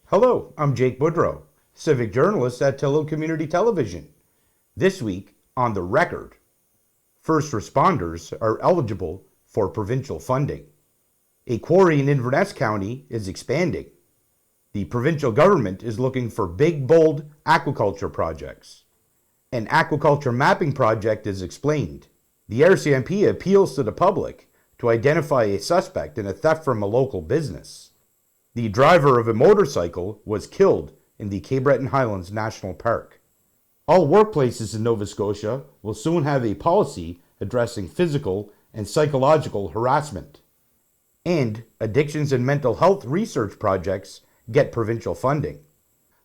Hello, I'm Jake Boudreau, civic journalist at Tillow Community Television. This week on The Record, first responders are eligible for provincial funding. A quarry in Inverness County is expanding. The provincial government is looking for big, bold aquaculture projects. An aquaculture mapping project is explained. The RCMP appeals to the public to identify a suspect in a theft from a local business. The driver of a motorcycle was killed in the Breton Highlands National Park. All workplaces in Nova Scotia will soon have a policy addressing physical and psychological harassment. And addictions and mental health research projects get provincial funding.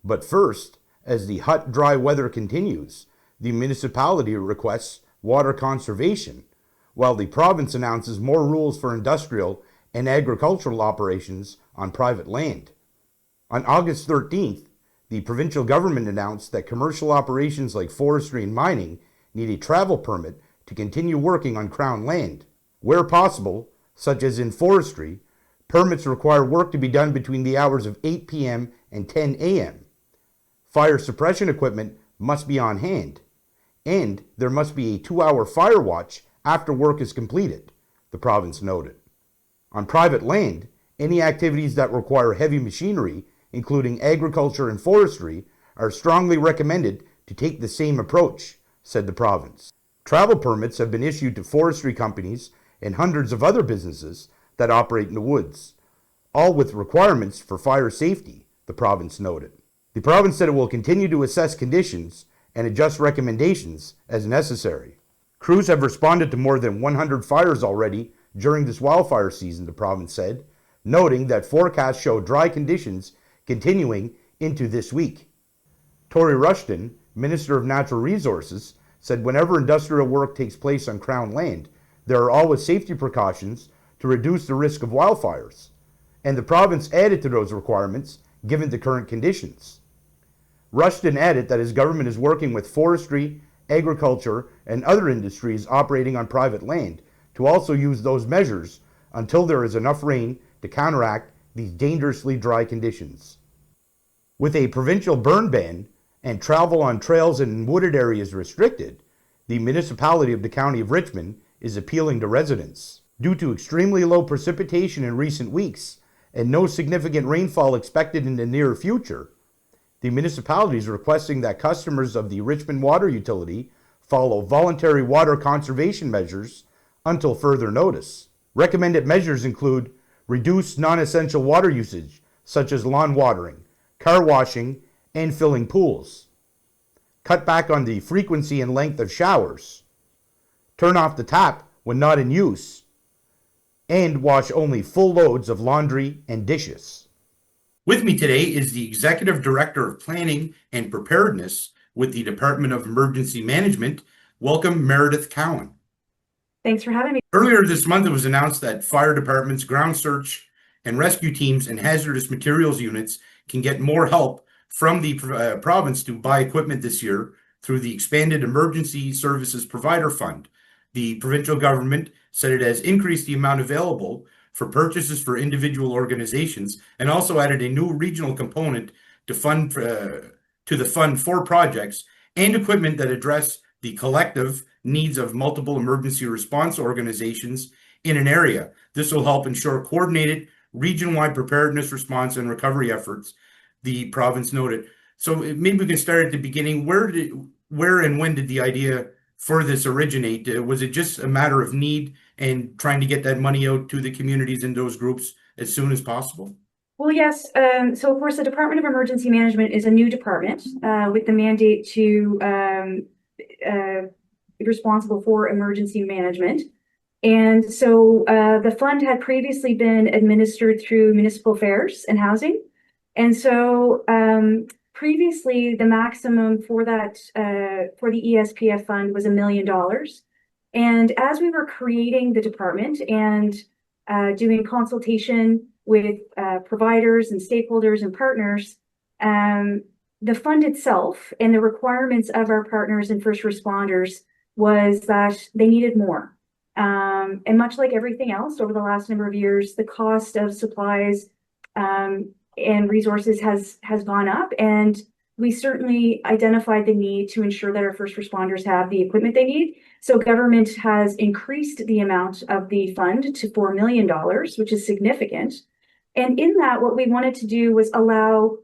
But first, as the hot, dry weather continues, the municipality requests water conservation, while the province announces more rules for industrial and agricultural operations on private land. On August 13th, the provincial government announced that commercial operations like forestry and mining need a travel permit to continue working on Crown land. Where possible, such as in forestry, permits require work to be done between the hours of 8 p.m. and 10 a.m. Fire suppression equipment must be on hand, and there must be a 2-hour fire watch after work is completed, the province noted. On private land, any activities that require heavy machinery, including agriculture and forestry, are strongly recommended to take the same approach, said the province. Travel permits have been issued to forestry companies and hundreds of other businesses that operate in the woods, all with requirements for fire safety, the province noted. The province said it will continue to assess conditions and adjust recommendations as necessary. Crews have responded to more than 100 fires already during this wildfire season, the province said, noting that forecasts show dry conditions continuing into this week. Tory Rushton, Minister of Natural Resources, said whenever industrial work takes place on Crown land, there are always safety precautions to reduce the risk of wildfires, and the province added to those requirements given the current conditions. Rushton added that his government is working with forestry, agriculture, and other industries operating on private land to also use those measures until there is enough rain to counteract these dangerously dry conditions. With a provincial burn ban and travel on trails and wooded areas restricted, the municipality of the County of Richmond is appealing to residents. Due to extremely low precipitation in recent weeks and no significant rainfall expected in the near future, the municipality is requesting that customers of the Richmond Water Utility follow voluntary water conservation measures until further notice. Recommended measures include reduced non-essential water usage, such as lawn watering, car washing, and filling pools. Cut back on the frequency and length of showers. Turn off the tap when not in use. And wash only full loads of laundry and dishes. With me today is the Executive Director of Planning and Preparedness with the Department of Emergency Management. Welcome, Meredith Cowan. Thanks for having me. Earlier this month, it was announced that fire departments, ground search and rescue teams, and hazardous materials units can get more help from the province to buy equipment this year through the expanded Emergency Services Provider Fund. The provincial government said it has increased the amount available for purchases for individual organizations and also added a new regional component to the fund for projects and equipment that address the collective needs of multiple emergency response organizations in an area. This will help ensure coordinated region-wide preparedness, response, and recovery efforts, the province noted. So maybe we can start at the beginning. Where and when did the idea for this originate? Was it just a matter of need and trying to get that money out to the communities and those groups as soon as possible? Well, yes. So, of course, the Department of Emergency Management is a new department with the mandate to be responsible for emergency management. And so the fund had previously been administered through municipal affairs and housing. And so previously, the maximum for that for the ESPF fund was $1 million. And as we were creating the department and doing consultation with providers and stakeholders and partners, the fund itself and the requirements of our partners and first responders was that they needed more. And much like everything else over the last number of years, the cost of supplies and resources has gone up. And we certainly identified the need to ensure that our first responders have the equipment they need. So government has increased the amount of the fund to $4 million, which is significant. And in that, what we wanted to do was allow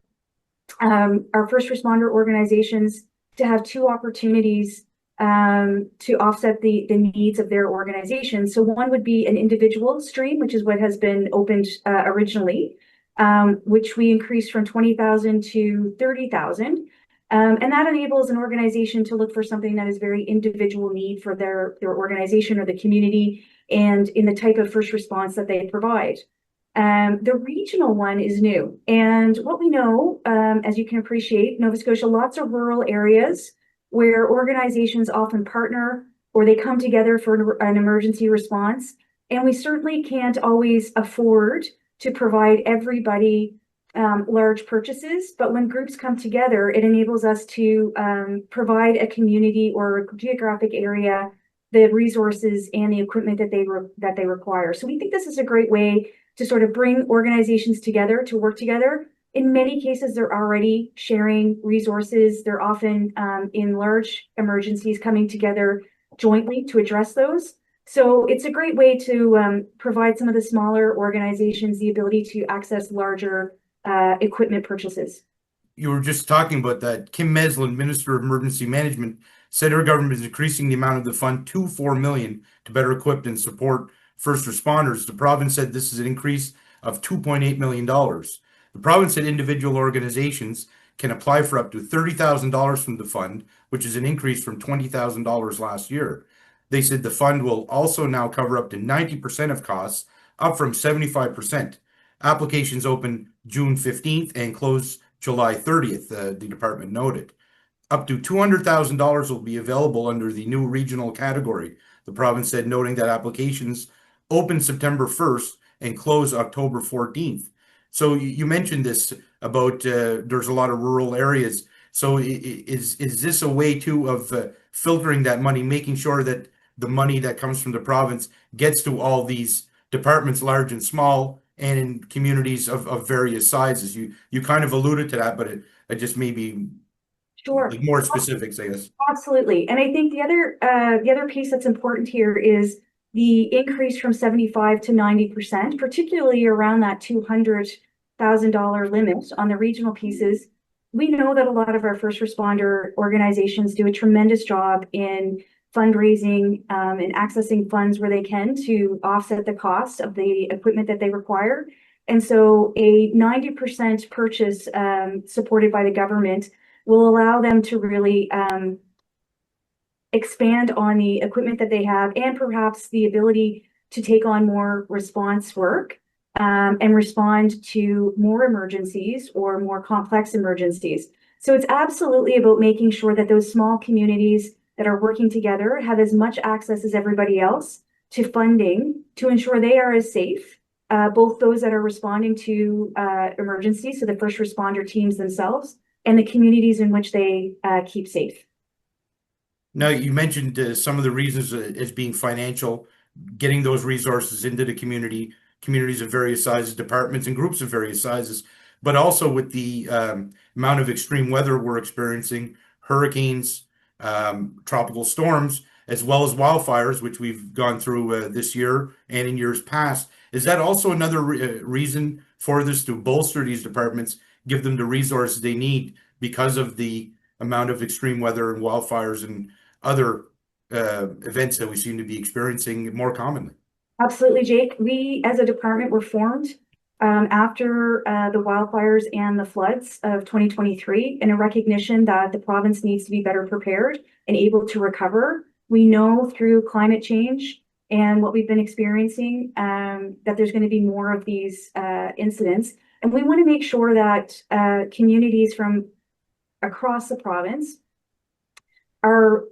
our first responder organizations to have two opportunities to offset the needs of their organization. So one would be an individual stream, which is what has been opened originally, which we increased from 20,000 to 30,000. And that enables an organization to look for something that is very individual need for their organization or the community and in the type of first response that they provide. The regional one is new. And what we know, as you can appreciate, Nova Scotia, lots of rural areas where organizations often partner or they come together for an emergency response. And we certainly can't always afford to provide everybody large purchases, but when groups come together, it enables us to provide a community or a geographic area the resources and the equipment that they require. So we think this is a great way to sort of bring organizations together to work together. In many cases, they're already sharing resources. They're often in large emergencies coming together jointly to address those. So it's a great way to provide some of the smaller organizations the ability to access larger equipment purchases. You were just talking about that. Kim Meslin, Minister of Emergency Management, said her government is increasing the amount of the fund to $4 million to better equip and support first responders. The province said this is an increase of $2.8 million. The province said individual organizations can apply for up to $30,000 from the fund, which is an increase from $20,000 last year. They said the fund will also now cover up to 90% of costs, up from 75%. Applications open June 15th and close July 30th, the department noted. Up to $200,000 will be available under the new regional category, the province said, noting that applications open September 1st and close October 14th. So you mentioned this about there's a lot of rural areas. So is this a way too of filtering that money, making sure that the money that comes from the province gets to all these departments, large and small, and in communities of various sizes? You kind of alluded to that, but it just maybe Sure. like more specifics, I guess. Absolutely. And I think the other piece that's important here is the increase from 75 to 90%, particularly around that $200,000 limit on the regional pieces. We know that a lot of our first responder organizations do a tremendous job in fundraising and accessing funds where they can to offset the cost of the equipment that they require. And so a 90% purchase supported by the government will allow them to really expand on the equipment that they have and perhaps the ability to take on more response work and respond to more emergencies or more complex emergencies. So it's absolutely about making sure that those small communities that are working together have as much access as everybody else to funding to ensure they are as safe, both those that are responding to emergencies, so the first responder teams themselves, and the communities in which they keep safe. Now, you mentioned some of the reasons as being financial, getting those resources into the communities of various sizes, departments and groups of various sizes, but also with the amount of extreme weather we're experiencing, hurricanes, tropical storms, as well as wildfires, which we've gone through this year and in years past. Is that also another reason for this, to bolster these departments, give them the resources they need because of the amount of extreme weather and wildfires and other events that we seem to be experiencing more commonly? Absolutely, Jake. We, as a department, were formed after the wildfires and the floods of 2023 in a recognition that the province needs to be better prepared and able to recover. We know through climate change and what we've been experiencing that there's going to be more of these incidents. And we want to make sure that communities from across the province are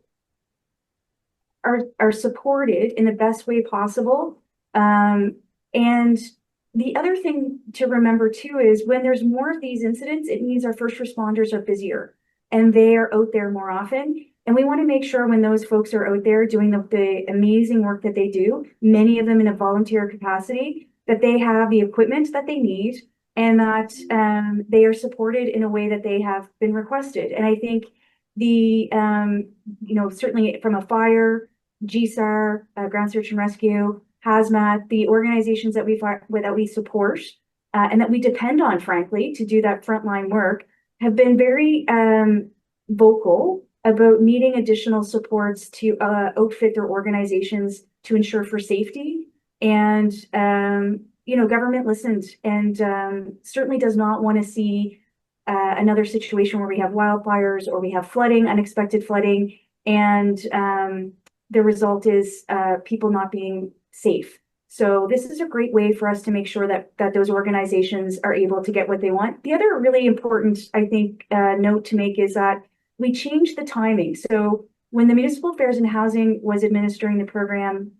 supported in the best way possible. And the other thing to remember too is when there's more of these incidents, it means our first responders are busier and they are out there more often. And we want to make sure when those folks are out there doing the amazing work that they do, many of them in a volunteer capacity, that they have the equipment that they need and that they are supported in a way that they have been requested. And I think certainly from a fire, GSAR, ground search and rescue, hazmat, the organizations that we support and that we depend on, frankly, to do that frontline work, have been very vocal about needing additional supports to outfit their organizations to ensure for safety. And government listened and certainly does not want to see another situation where we have wildfires or we have flooding, unexpected flooding, and the result is people not being safe. So this is a great way for us to make sure that those organizations are able to get what they want. The other really important, I think, note to make is that we changed the timing. So when the Municipal Affairs and Housing was administering the program,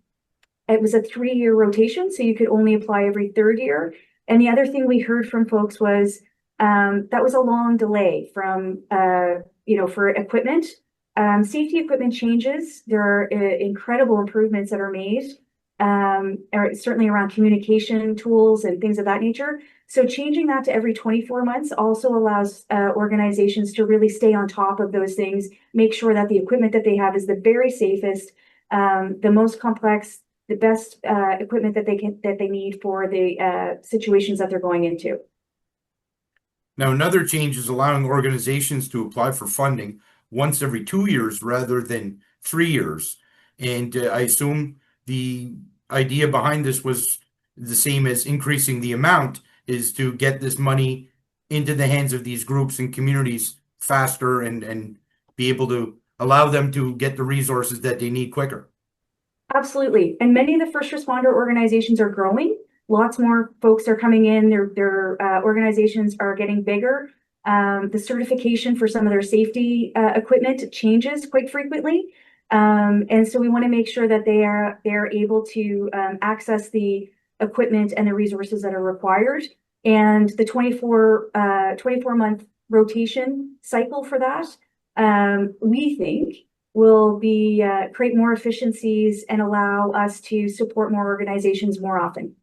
it was a 3-year rotation, so you could only apply every 3rd year. And the other thing we heard from folks was that was a long delay from, for equipment. Safety equipment changes. There are incredible improvements that are made, certainly around communication tools and things of that nature. So changing that to every 24 months also allows organizations to really stay on top of those things, make sure that the equipment that they have is the very safest, the most complex, the best equipment that they need for the situations that they're going into. Now, another change is allowing organizations to apply for funding once every 2 years rather than 3 years. And I assume the idea behind this was the same as increasing the amount, is to get this money into the hands of these groups and communities faster and be able to allow them to get the resources that they need quicker. Absolutely. And many of the first responder organizations are growing. Lots more folks are coming in. Their organizations are getting bigger. The certification for some of their safety equipment changes quite frequently. And so we want to make sure that they are able to access the equipment and the resources that are required. And the 24-month rotation cycle for that, we think, will be create more efficiencies and allow us to support more organizations more often.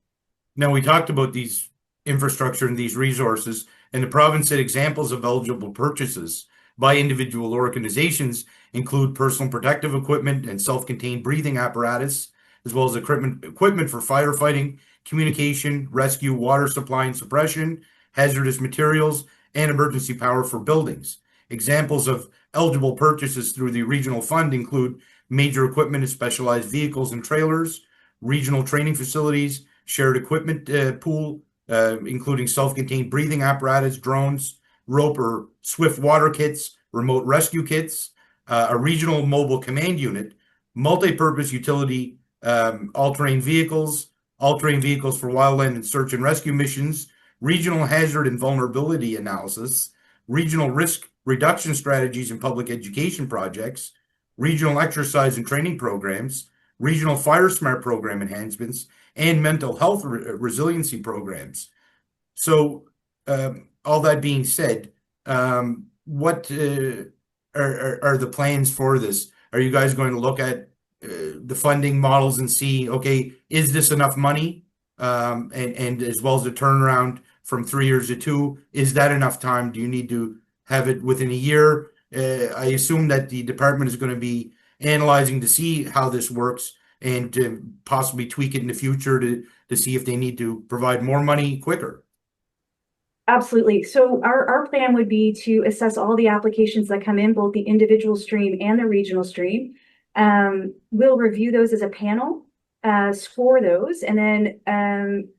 Now, we talked about these infrastructure and these resources, and the province said examples of eligible purchases by individual organizations include personal protective equipment and self-contained breathing apparatus, as well as equipment for firefighting, communication, rescue, water supply and suppression, hazardous materials, and emergency power for buildings. Examples of eligible purchases through the regional fund include major equipment and specialized vehicles and trailers, regional training facilities, shared equipment pool, including self-contained breathing apparatus, drones, rope or swift water kits, remote rescue kits, a regional mobile command unit, multi-purpose utility, all-terrain vehicles for wildland and search and rescue missions, regional hazard and vulnerability analysis, regional risk reduction strategies and public education projects, regional exercise and training programs, regional fire smart program enhancements, and mental health resiliency programs. So all that being said, what are the plans for this? Are you guys going to look at the funding models and see, okay, is this enough money? And as well as the turnaround from 3 years to 2, is that enough time? Do you need to have it within a year? I assume that the department is going to be analyzing to see how this works and to possibly tweak it in the future to see if they need to provide more money quicker. Absolutely. So our plan would be to assess all the applications that come in, both the individual stream and the regional stream. We'll review those as a panel, score those, and then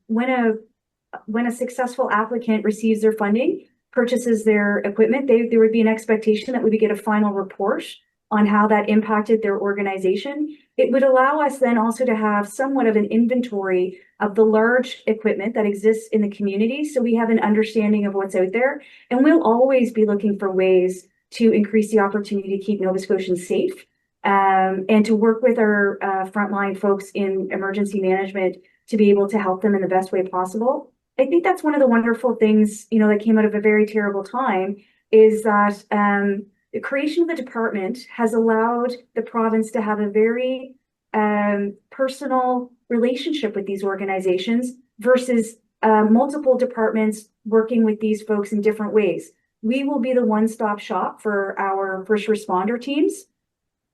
when a successful applicant receives their funding, purchases their equipment, there would be an expectation that we would get a final report on how that impacted their organization. It would allow us then also to have somewhat of an inventory of the large equipment that exists in the community, so we have an understanding of what's out there. And we'll always be looking for ways to increase the opportunity to keep Nova Scotians safe, and to work with our frontline folks in emergency management to be able to help them in the best way possible. I think that's one of the wonderful things, that came out of a very terrible time, is that the creation of the department has allowed the province to have a very personal relationship with these organizations versus multiple departments working with these folks in different ways. We will be the one-stop shop for our first responder teams,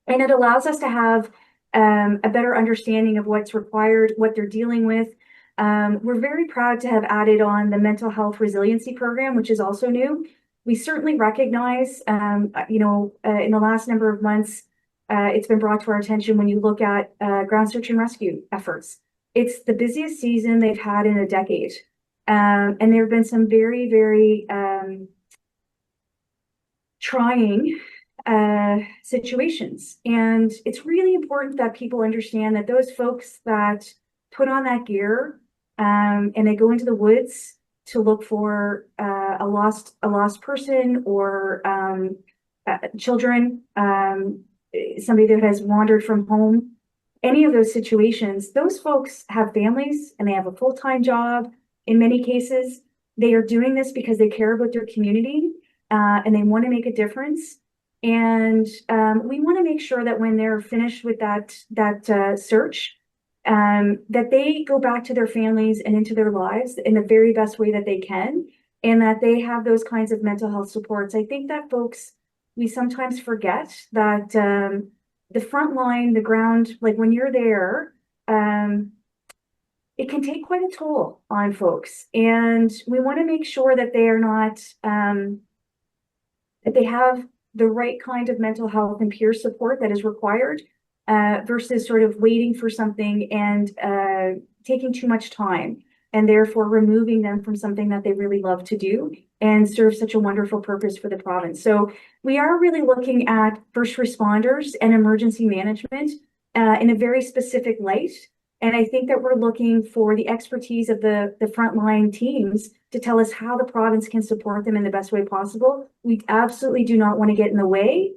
and it allows us to have a better understanding of what's required, what they're dealing with. We're very proud to have added on the mental health resiliency program, which is also new. We certainly recognize, in the last number of months, it's been brought to our attention when you look at ground search and rescue efforts. It's the busiest season they've had in a decade. And there have been some very, very trying situations. And it's really important that people understand that those folks that put on that gear and they go into the woods to look for a lost person or children, somebody that has wandered from home, any of those situations, those folks have families and they have a full-time job. In many cases, they are doing this because they care about their community and they want to make a difference. And we want to make sure that when they're finished with that search, that they go back to their families and into their lives in the very best way that they can, and that they have those kinds of mental health supports. I think that folks, we sometimes forget that the front line, the ground, like when you're there, it can take quite a toll on folks. And we want to make sure that they are not, that they have the right kind of mental health and peer support that is required versus sort of waiting for something and taking too much time and therefore removing them from something that they really love to do and serve such a wonderful purpose for the province. So we are really looking at first responders and emergency management in a very specific light. And I think that we're looking for the expertise of the frontline teams to tell us how the province can support them in the best way possible. We absolutely do not want to get in the way.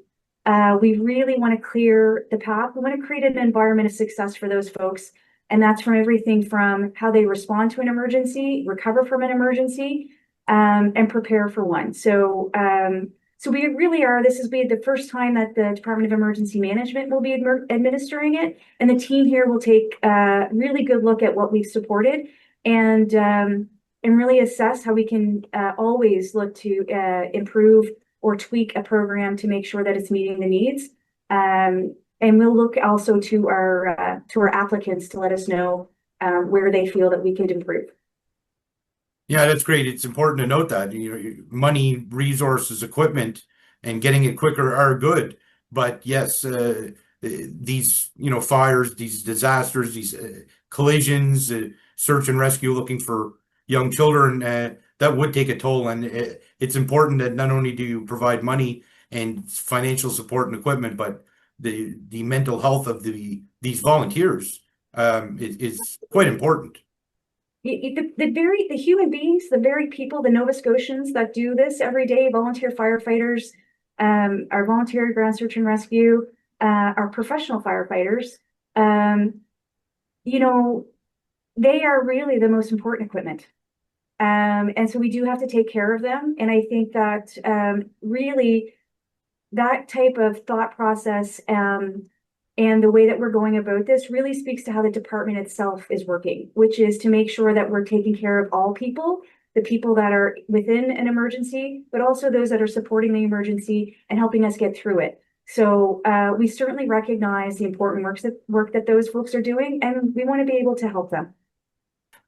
We really want to clear the path. We want to create an environment of success for those folks. And that's from everything from how they respond to an emergency, recover from an emergency, and prepare for one. So we really are, this will be the first time that the Department of Emergency Management will be administering it. And the team here will take a really good look at what we've supported and really assess how we can always look to improve or tweak a program to make sure that it's meeting the needs. And we'll look also to our applicants to let us know where they feel that we could improve. Yeah, that's great. It's important to note that money, resources, equipment, and getting it quicker are good. But yes, these fires, these disasters, these collisions, search and rescue, looking for young children, that would take a toll. And it's important that not only do you provide money and financial support and equipment, but the mental health of these volunteers is quite important. The human beings, the very people, the Nova Scotians that do this every day, volunteer firefighters, our volunteer ground search and rescue, our professional firefighters, they are really the most important equipment. And so we do have to take care of them. And I think that really that type of thought process and the way that we're going about this really speaks to how the department itself is working, which is to make sure that we're taking care of all people, the people that are within an emergency, but also those that are supporting the emergency and helping us get through it. So we certainly recognize the important work that those folks are doing, and we want to be able to help them.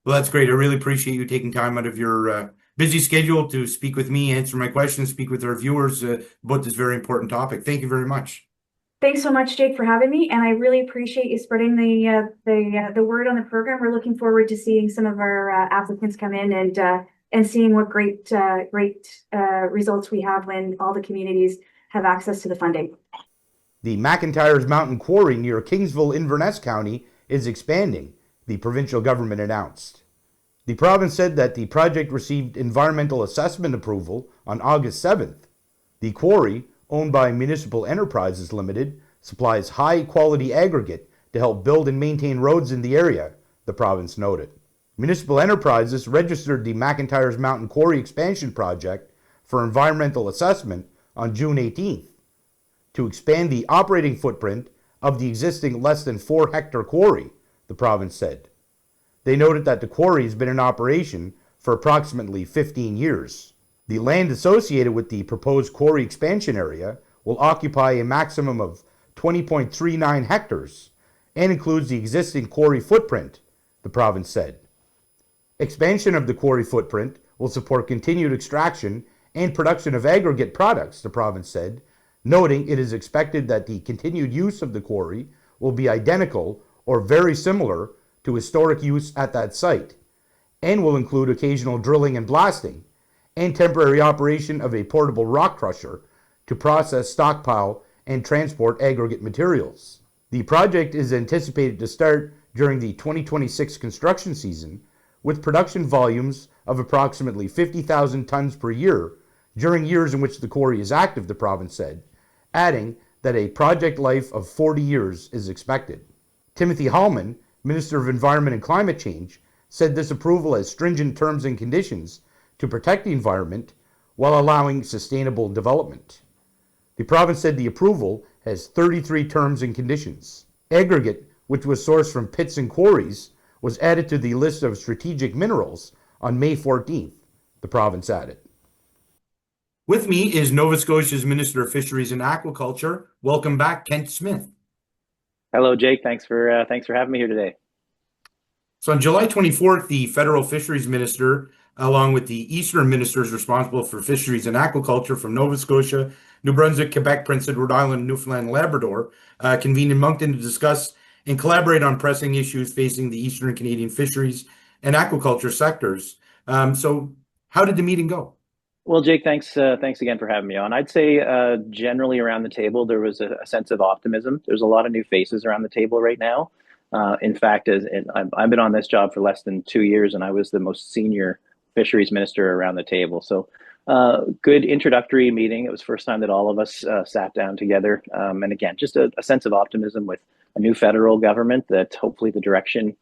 Well, that's great. I really appreciate you taking time out of your busy schedule to speak with me, answer my questions, speak with our viewers about this very important topic. Thank you very much. Thanks so much, Jake, for having me, and I really appreciate you spreading the word on the program. We're looking forward to seeing some of our applicants come in and seeing what great results we have when all the communities have access to the funding. The McIntyre's Mountain Quarry near Kingsville, Inverness County is expanding, the provincial government announced. The province said that the project received environmental assessment approval on August 7th. The quarry, owned by Municipal Enterprises Limited, supplies high-quality aggregate to help build and maintain roads in the area, the province noted. Municipal Enterprises registered the McIntyre's Mountain Quarry expansion project for environmental assessment on June 18th. to expand the operating footprint of the existing less than 4-hectare quarry, the province said. They noted that the quarry has been in operation for approximately 15 years. The land associated with the proposed quarry expansion area will occupy a maximum of 20.39 hectares and includes the existing quarry footprint, the province said. Expansion of the quarry footprint will support continued extraction and production of aggregate products, the province said, noting it is expected that the continued use of the quarry will be identical or very similar to historic use at that site, and will include occasional drilling and blasting, and temporary operation of a portable rock crusher to process, stockpile, and transport aggregate materials. The project is anticipated to start during the 2026 construction season, with production volumes of approximately 50,000 tons per year during years in which the quarry is active, the province said, adding that a project life of 40 years is expected. Timothy Hallman, Minister of Environment and Climate Change, said this approval has stringent terms and conditions to protect the environment while allowing sustainable development. The province said the approval has 33 terms and conditions. Aggregate, which was sourced from pits and quarries, was added to the list of strategic minerals on May 14th, the province added. With me is Nova Scotia's Minister of Fisheries and Aquaculture. Welcome back, Kent Smith. Hello, Jake. Thanks for having me here today. So on July 24th, the federal fisheries minister, along with the eastern ministers responsible for fisheries and aquaculture from Nova Scotia, New Brunswick, Quebec, Prince Edward Island, Newfoundland, and Labrador, convened in Moncton to discuss and collaborate on pressing issues facing the eastern Canadian fisheries and aquaculture sectors. So how did the meeting go? Well, Jake, thanks again for having me on. I'd say generally around the table, there was a sense of optimism. There's a lot of new faces around the table right now. In fact, I've been on this job for less than 2 years, and I was the most senior fisheries minister around the table. So good introductory meeting. It was the first time that all of us sat down together. And again, just a sense of optimism with a new federal government that hopefully the direction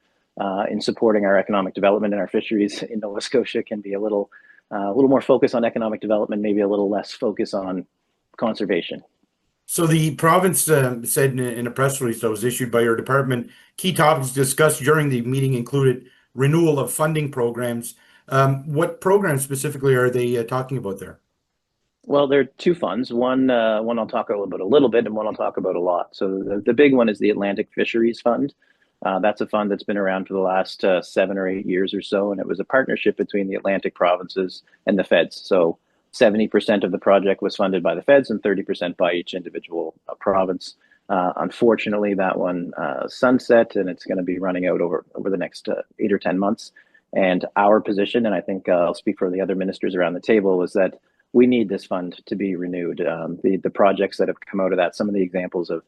in supporting our economic development and our fisheries in Nova Scotia can be a little more focus on economic development, maybe a little less focus on conservation. So the province said in a press release that was issued by your department, key topics discussed during the meeting included renewal of funding programs. What programs specifically are they talking about there? Well, there are two funds. One I'll talk about a little bit, and one I'll talk about a lot. So the big one is the Atlantic Fisheries Fund. That's a fund that's been around for the last 7 or 8 years or so, and it was a partnership between the Atlantic provinces and the feds. So 70% of the project was funded by the feds and 30% by each individual province. Unfortunately, that one sunset, and it's going to be running out over the next 8 or 10 months. And our position, and I think I'll speak for the other ministers around the table, is that we need this fund to be renewed. The projects that have come out of that, some of the examples of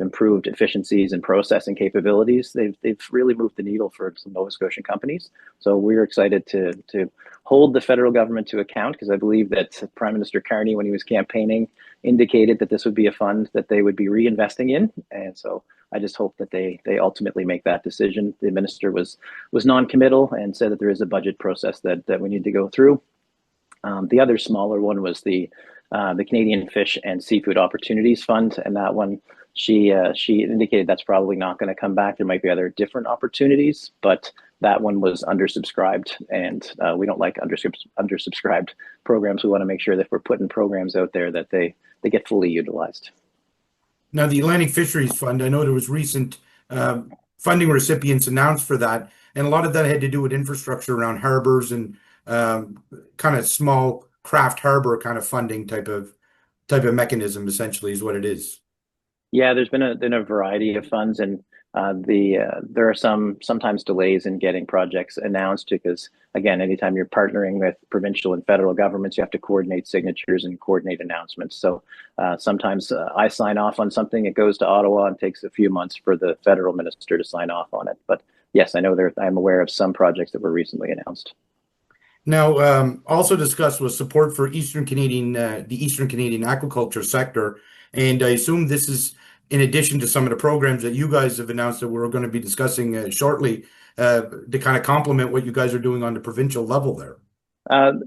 improved efficiencies and processing capabilities, they've really moved the needle for some Nova Scotian companies. So we're excited to hold the federal government to account, because I believe that Prime Minister Carney, when he was campaigning, indicated that this would be a fund that they would be reinvesting in. And so I just hope that they ultimately make that decision. The minister was non-committal and said that there is a budget process that we need to go through. The other smaller one was the Canadian Fish and Seafood Opportunities Fund, and that one she indicated that's probably not going to come back. There might be other different opportunities, but that one was undersubscribed, and we don't like undersubscribed programs. We want to make sure that if we're putting programs out there that they get fully utilized. Now, the Atlantic Fisheries Fund, I know there was recent funding recipients announced for that, and a lot of that had to do with infrastructure around harbors and kind of small craft harbor kind of funding type of mechanism, essentially, is what it is. Yeah, there's been a variety of funds, and there are sometimes delays in getting projects announced, because again, anytime you're partnering with provincial and federal governments, you have to coordinate signatures and coordinate announcements. So sometimes I sign off on something, it goes to Ottawa, and takes a few months for the federal minister to sign off on it. But yes, I know I'm aware of some projects that were recently announced. Now, also discussed was support for the Eastern Canadian aquaculture sector, and I assume this is in addition to some of the programs that you guys have announced that we're going to be discussing shortly, to kind of complement what you guys are doing on the provincial level there.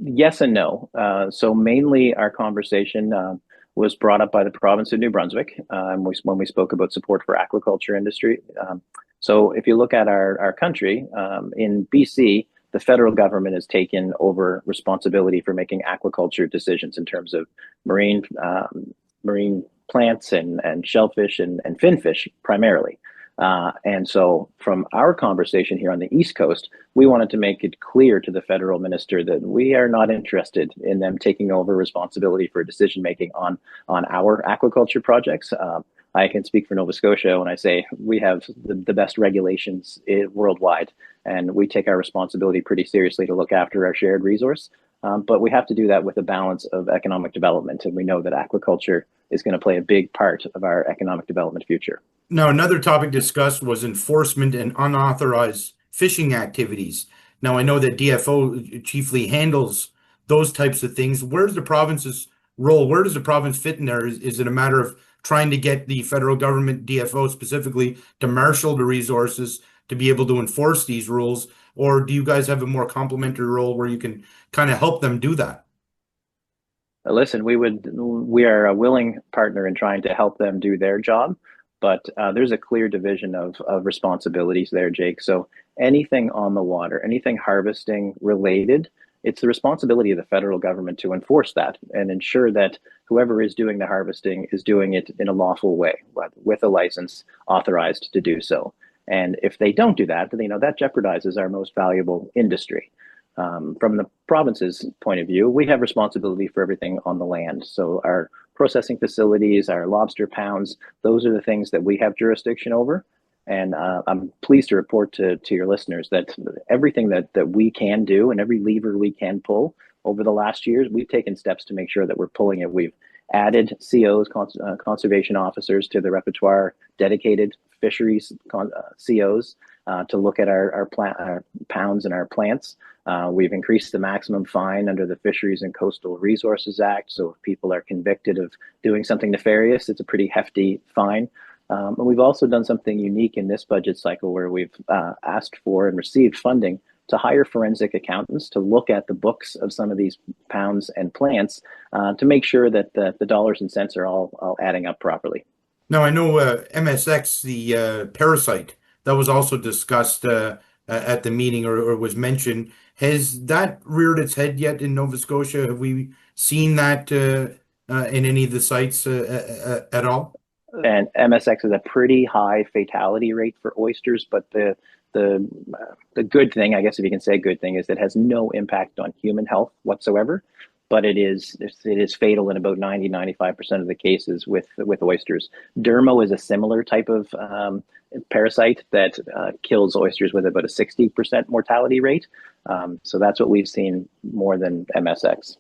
Yes and no. So mainly our conversation was brought up by the province of New Brunswick when we spoke about support for aquaculture industry. So if you look at our country, in BC, the federal government has taken over responsibility for making aquaculture decisions in terms of marine plants and shellfish and finfish primarily. And so from our conversation here on the East Coast, we wanted to make it clear to the federal minister that we are not interested in them taking over responsibility for decision making on our aquaculture projects. I can speak for Nova Scotia when I say we have the best regulations worldwide, and we take our responsibility pretty seriously to look after our shared resource. But we have to do that with a balance of economic development, and we know that aquaculture is going to play a big part of our economic development future. Now, another topic discussed was enforcement and unauthorized fishing activities. Now, I know that DFO chiefly handles those types of things. Where's the province's role? Where does the province fit in there? Is it a matter of trying to get the federal government, DFO specifically, to marshal the resources to be able to enforce these rules? Or do you guys have a more complementary role where you can kind of help them do that? Listen, we are a willing partner in trying to help them do their job, but there's a clear division of responsibilities there, Jake. So anything on the water, anything harvesting related, it's the responsibility of the federal government to enforce that and ensure that whoever is doing the harvesting is doing it in a lawful way, with a license authorized to do so. And if they don't do that, then that jeopardizes our most valuable industry. From the province's point of view, we have responsibility for everything on the land. So our processing facilities, our lobster pounds, those are the things that we have jurisdiction over. And I'm pleased to report to your listeners that everything that we can do and every lever we can pull over the last years, we've taken steps to make sure that we're pulling it. We've added COs, conservation officers, to the repertoire, dedicated fisheries COs to look at our pounds and our plants. We've increased the maximum fine under the Fisheries and Coastal Resources Act. So if people are convicted of doing something nefarious, it's a pretty hefty fine. And we've also done something unique in this budget cycle where we've asked for and received funding to hire forensic accountants to look at the books of some of these pounds and plants to make sure that the dollars and cents are all adding up properly. Now, I know MSX, the parasite, that was also discussed at the meeting or was mentioned. Has that reared its head yet in Nova Scotia? Have we seen that in any of the sites at all? And MSX is a pretty high fatality rate for oysters, but the good thing, I guess if you can say good thing, is it has no impact on human health whatsoever. But it is fatal in about 90-95% of the cases with oysters. Dermo is a similar type of parasite that kills oysters with about a 60% mortality rate. So that's what we've seen more than MSX.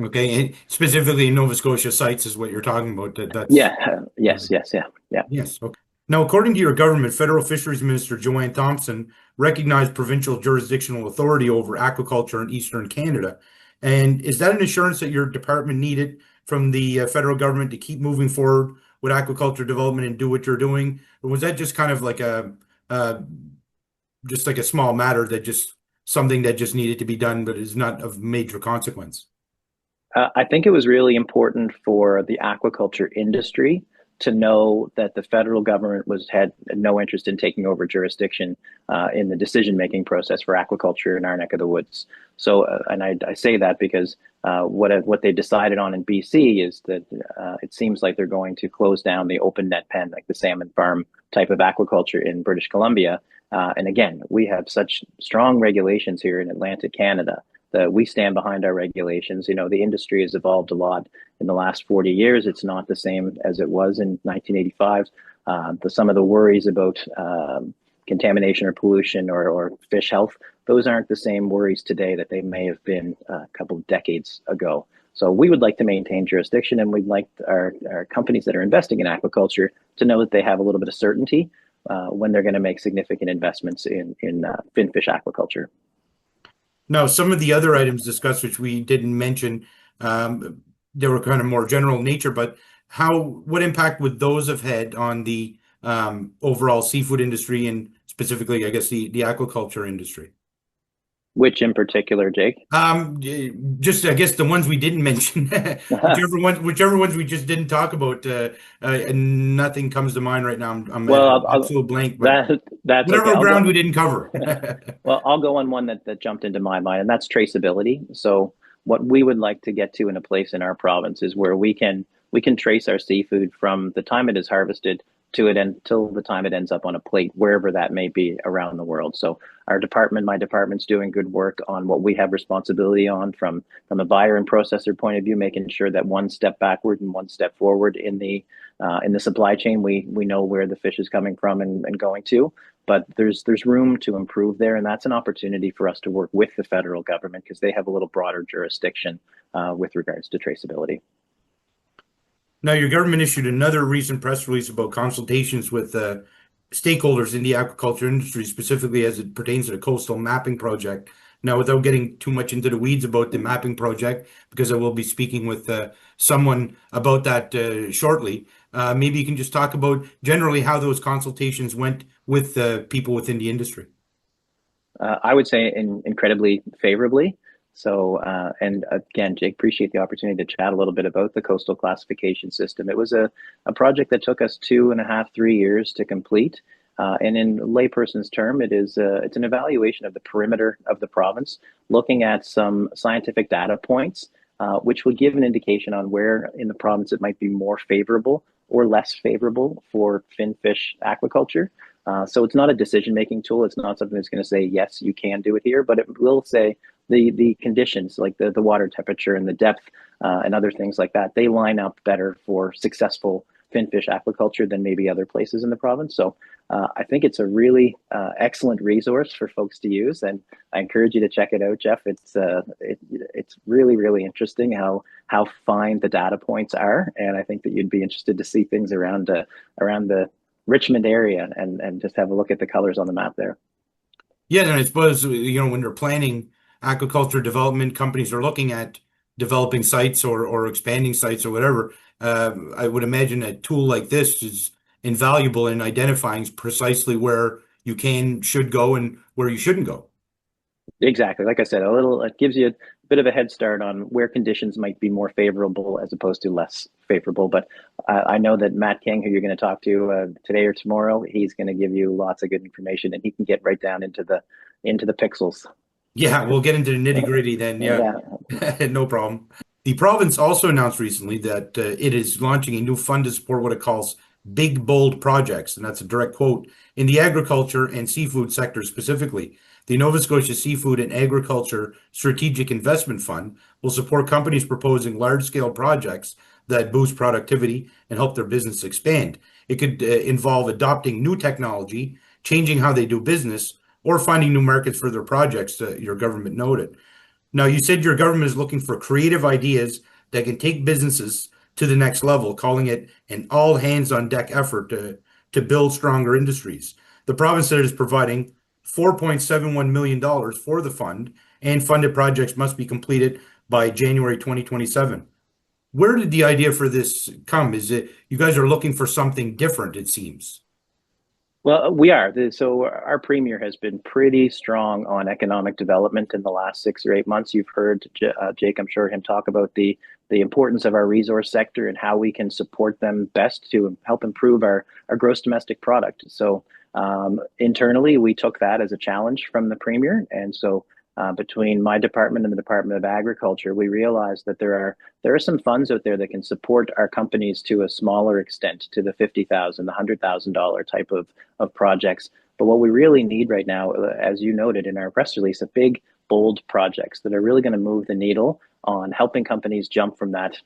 Okay, and specifically in Nova Scotia sites is what you're talking about. That's Yes. Yes. Okay. Now, according to your government, Federal Fisheries Minister Joanne Thompson recognized provincial jurisdictional authority over aquaculture in Eastern Canada. And is that an assurance that your department needed from the federal government to keep moving forward with aquaculture development and do what you're doing? Or was that just kind of like a small matter that just something that just needed to be done, but is not of major consequence? I think it was really important for the aquaculture industry to know that the federal government had no interest in taking over jurisdiction in the decision-making process for aquaculture in our neck of the woods. So, and I say that because what they decided on in BC is that it seems like they're going to close down the open net pen, like the salmon farm type of aquaculture in British Columbia. And again, we have such strong regulations here in Atlantic Canada that we stand behind our regulations. The industry has evolved a lot in the last 40 years. It's not the same as it was in 1985. Some of the worries about contamination or pollution or fish health, those aren't the same worries today that they may have been a couple of decades ago. So we would like to maintain jurisdiction, and we'd like our companies that are investing in aquaculture to know that they have a little bit of certainty when they're going to make significant investments in finfish aquaculture. Now, some of the other items discussed, which we didn't mention, they were kind of more general in nature, but what impact would those have had on the overall seafood industry and specifically, I guess, the aquaculture industry? Which in particular, Jake? Just I guess the ones we didn't mention, whichever ones we just didn't talk about. Nothing comes to mind right now. I'm at Well, an absolute blank, but that's okay. whatever ground we didn't cover. Well, I'll go on one that jumped into my mind, and that's traceability. So what we would like to get to in a place in our province is where we can trace our seafood from the time it is harvested to it until the time it ends up on a plate, wherever that may be around the world. So my department's doing good work on what we have responsibility on from a buyer and processor point of view, making sure that one step backward and one step forward in the supply chain, we know where the fish is coming from and going to. But there's room to improve there, and that's an opportunity for us to work with the federal government because they have a little broader jurisdiction with regards to traceability. Now, your government issued another recent press release about consultations with stakeholders in the aquaculture industry, specifically as it pertains to the coastal mapping project. Now, without getting too much into the weeds about the mapping project, because I will be speaking with someone about that shortly, maybe you can just talk about generally how those consultations went with people within the industry. I would say incredibly favorably. So, and again, Jake, appreciate the opportunity to chat a little bit about the coastal classification system. It was a project that took us 2.5, 3 years to complete. And in layperson's term, it's an evaluation of the perimeter of the province, looking at some scientific data points, which would give an indication on where in the province it might be more favorable or less favorable for finfish aquaculture. So it's not a decision-making tool. It's not something that's going to say, yes, you can do it here, but it will say the conditions, like the water temperature and the depth and other things like that, they line up better for successful finfish aquaculture than maybe other places in the province. So I think it's a really excellent resource for folks to use, and I encourage you to check it out, Jeff. It's really, really interesting how fine the data points are, and I think that you'd be interested to see things around the Richmond area and just have a look at the colors on the map there. Yeah, and I suppose when they're planning aquaculture development, companies are looking at developing sites or expanding sites or whatever. I would imagine a tool like this is invaluable in identifying precisely where you should go and where you shouldn't go. Exactly. Like I said, it gives you a bit of a head start on where conditions might be more favorable as opposed to less favorable. But I know that Matt King, who you're going to talk to today or tomorrow, he's going to give you lots of good information, and he can get right down into the pixels. Yeah, we'll get into the nitty-gritty then. Yeah. No problem. The province also announced recently that it is launching a new fund to support what it calls big, bold projects, and that's a direct quote, in the agriculture and seafood sector specifically. The Nova Scotia Seafood and Agriculture Strategic Investment Fund will support companies proposing large-scale projects that boost productivity and help their business expand. It could involve adopting new technology, changing how they do business, or finding new markets for their projects, your government noted. Now, you said your government is looking for creative ideas that can take businesses to the next level, calling it an all-hands-on-deck effort to build stronger industries. The province said it is providing $4.71 million for the fund, and funded projects must be completed by January 2027. Where did the idea for this come? Is it you guys are looking for something different, it seems? Well, we are. So our premier has been pretty strong on economic development in the last 6 or 8 months. You've heard Jake, I'm sure, him talk about the importance of our resource sector and how we can support them best to help improve our gross domestic product. So internally, we took that as a challenge from the premier. And so between my department and the Department of Agriculture, we realized that there are some funds out there that can support our companies to a smaller extent, to the $50,000, the $100,000 type of projects. But what we really need right now, as you noted in our press release, are big, bold projects that are really going to move the needle on helping companies jump from that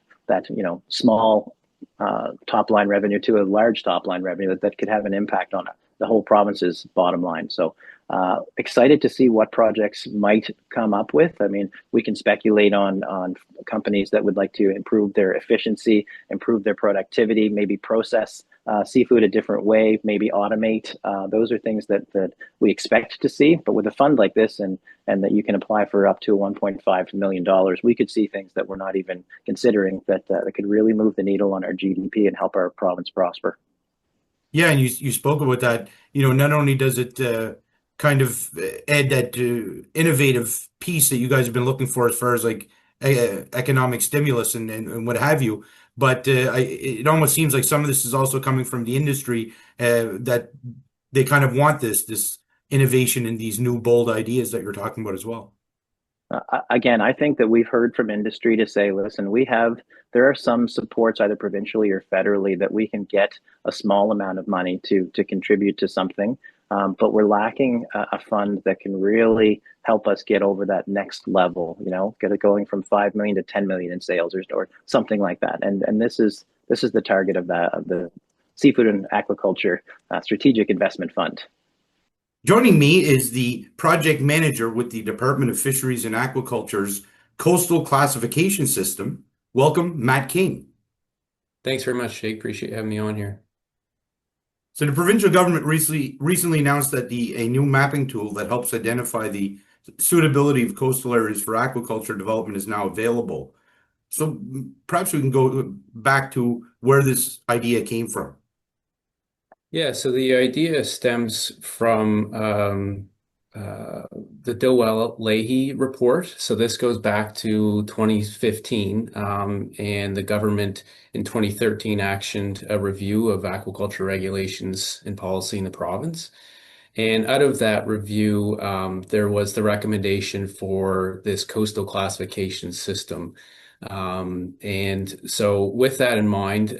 small top line revenue to a large top line revenue that could have an impact on the whole province's bottom line. So excited to see what projects might come up with. I mean, we can speculate on companies that would like to improve their efficiency, improve their productivity, maybe process seafood a different way, maybe automate. Those are things that we expect to see. But with a fund like this and that you can apply for up to $1.5 million, we could see things that we're not even considering that could really move the needle on our GDP and help our province prosper. Yeah, and you spoke about that. Not only does it kind of Ed, that innovative piece that you guys have been looking for as far as like economic stimulus and what have you. But it almost seems like some of this is also coming from the industry, that they kind of want this innovation and these new bold ideas that you're talking about as well. Again, I think that we've heard from industry to say, listen, there are some supports either provincially or federally that we can get a small amount of money to contribute to something, but we're lacking a fund that can really help us get over that next level. Get it going from 5 million to 10 million in sales or something like that. And this is the target of the Seafood and Aquaculture Strategic Investment Fund. Joining me is the project manager with the Department of Fisheries and Aquaculture's Coastal Classification System. Welcome, Matt King. Thanks very much, Jake. Appreciate having me on here. So the provincial government recently announced that a new mapping tool that helps identify the suitability of coastal areas for aquaculture development is now available. So perhaps we can go back to where this idea came from. Yeah, so the idea stems from the Dowell-Leahy report. So this goes back to 2015, and the government in 2013 actioned a review of aquaculture regulations and policy in the province. And out of that review, there was the recommendation for this coastal classification system. And so with that in mind,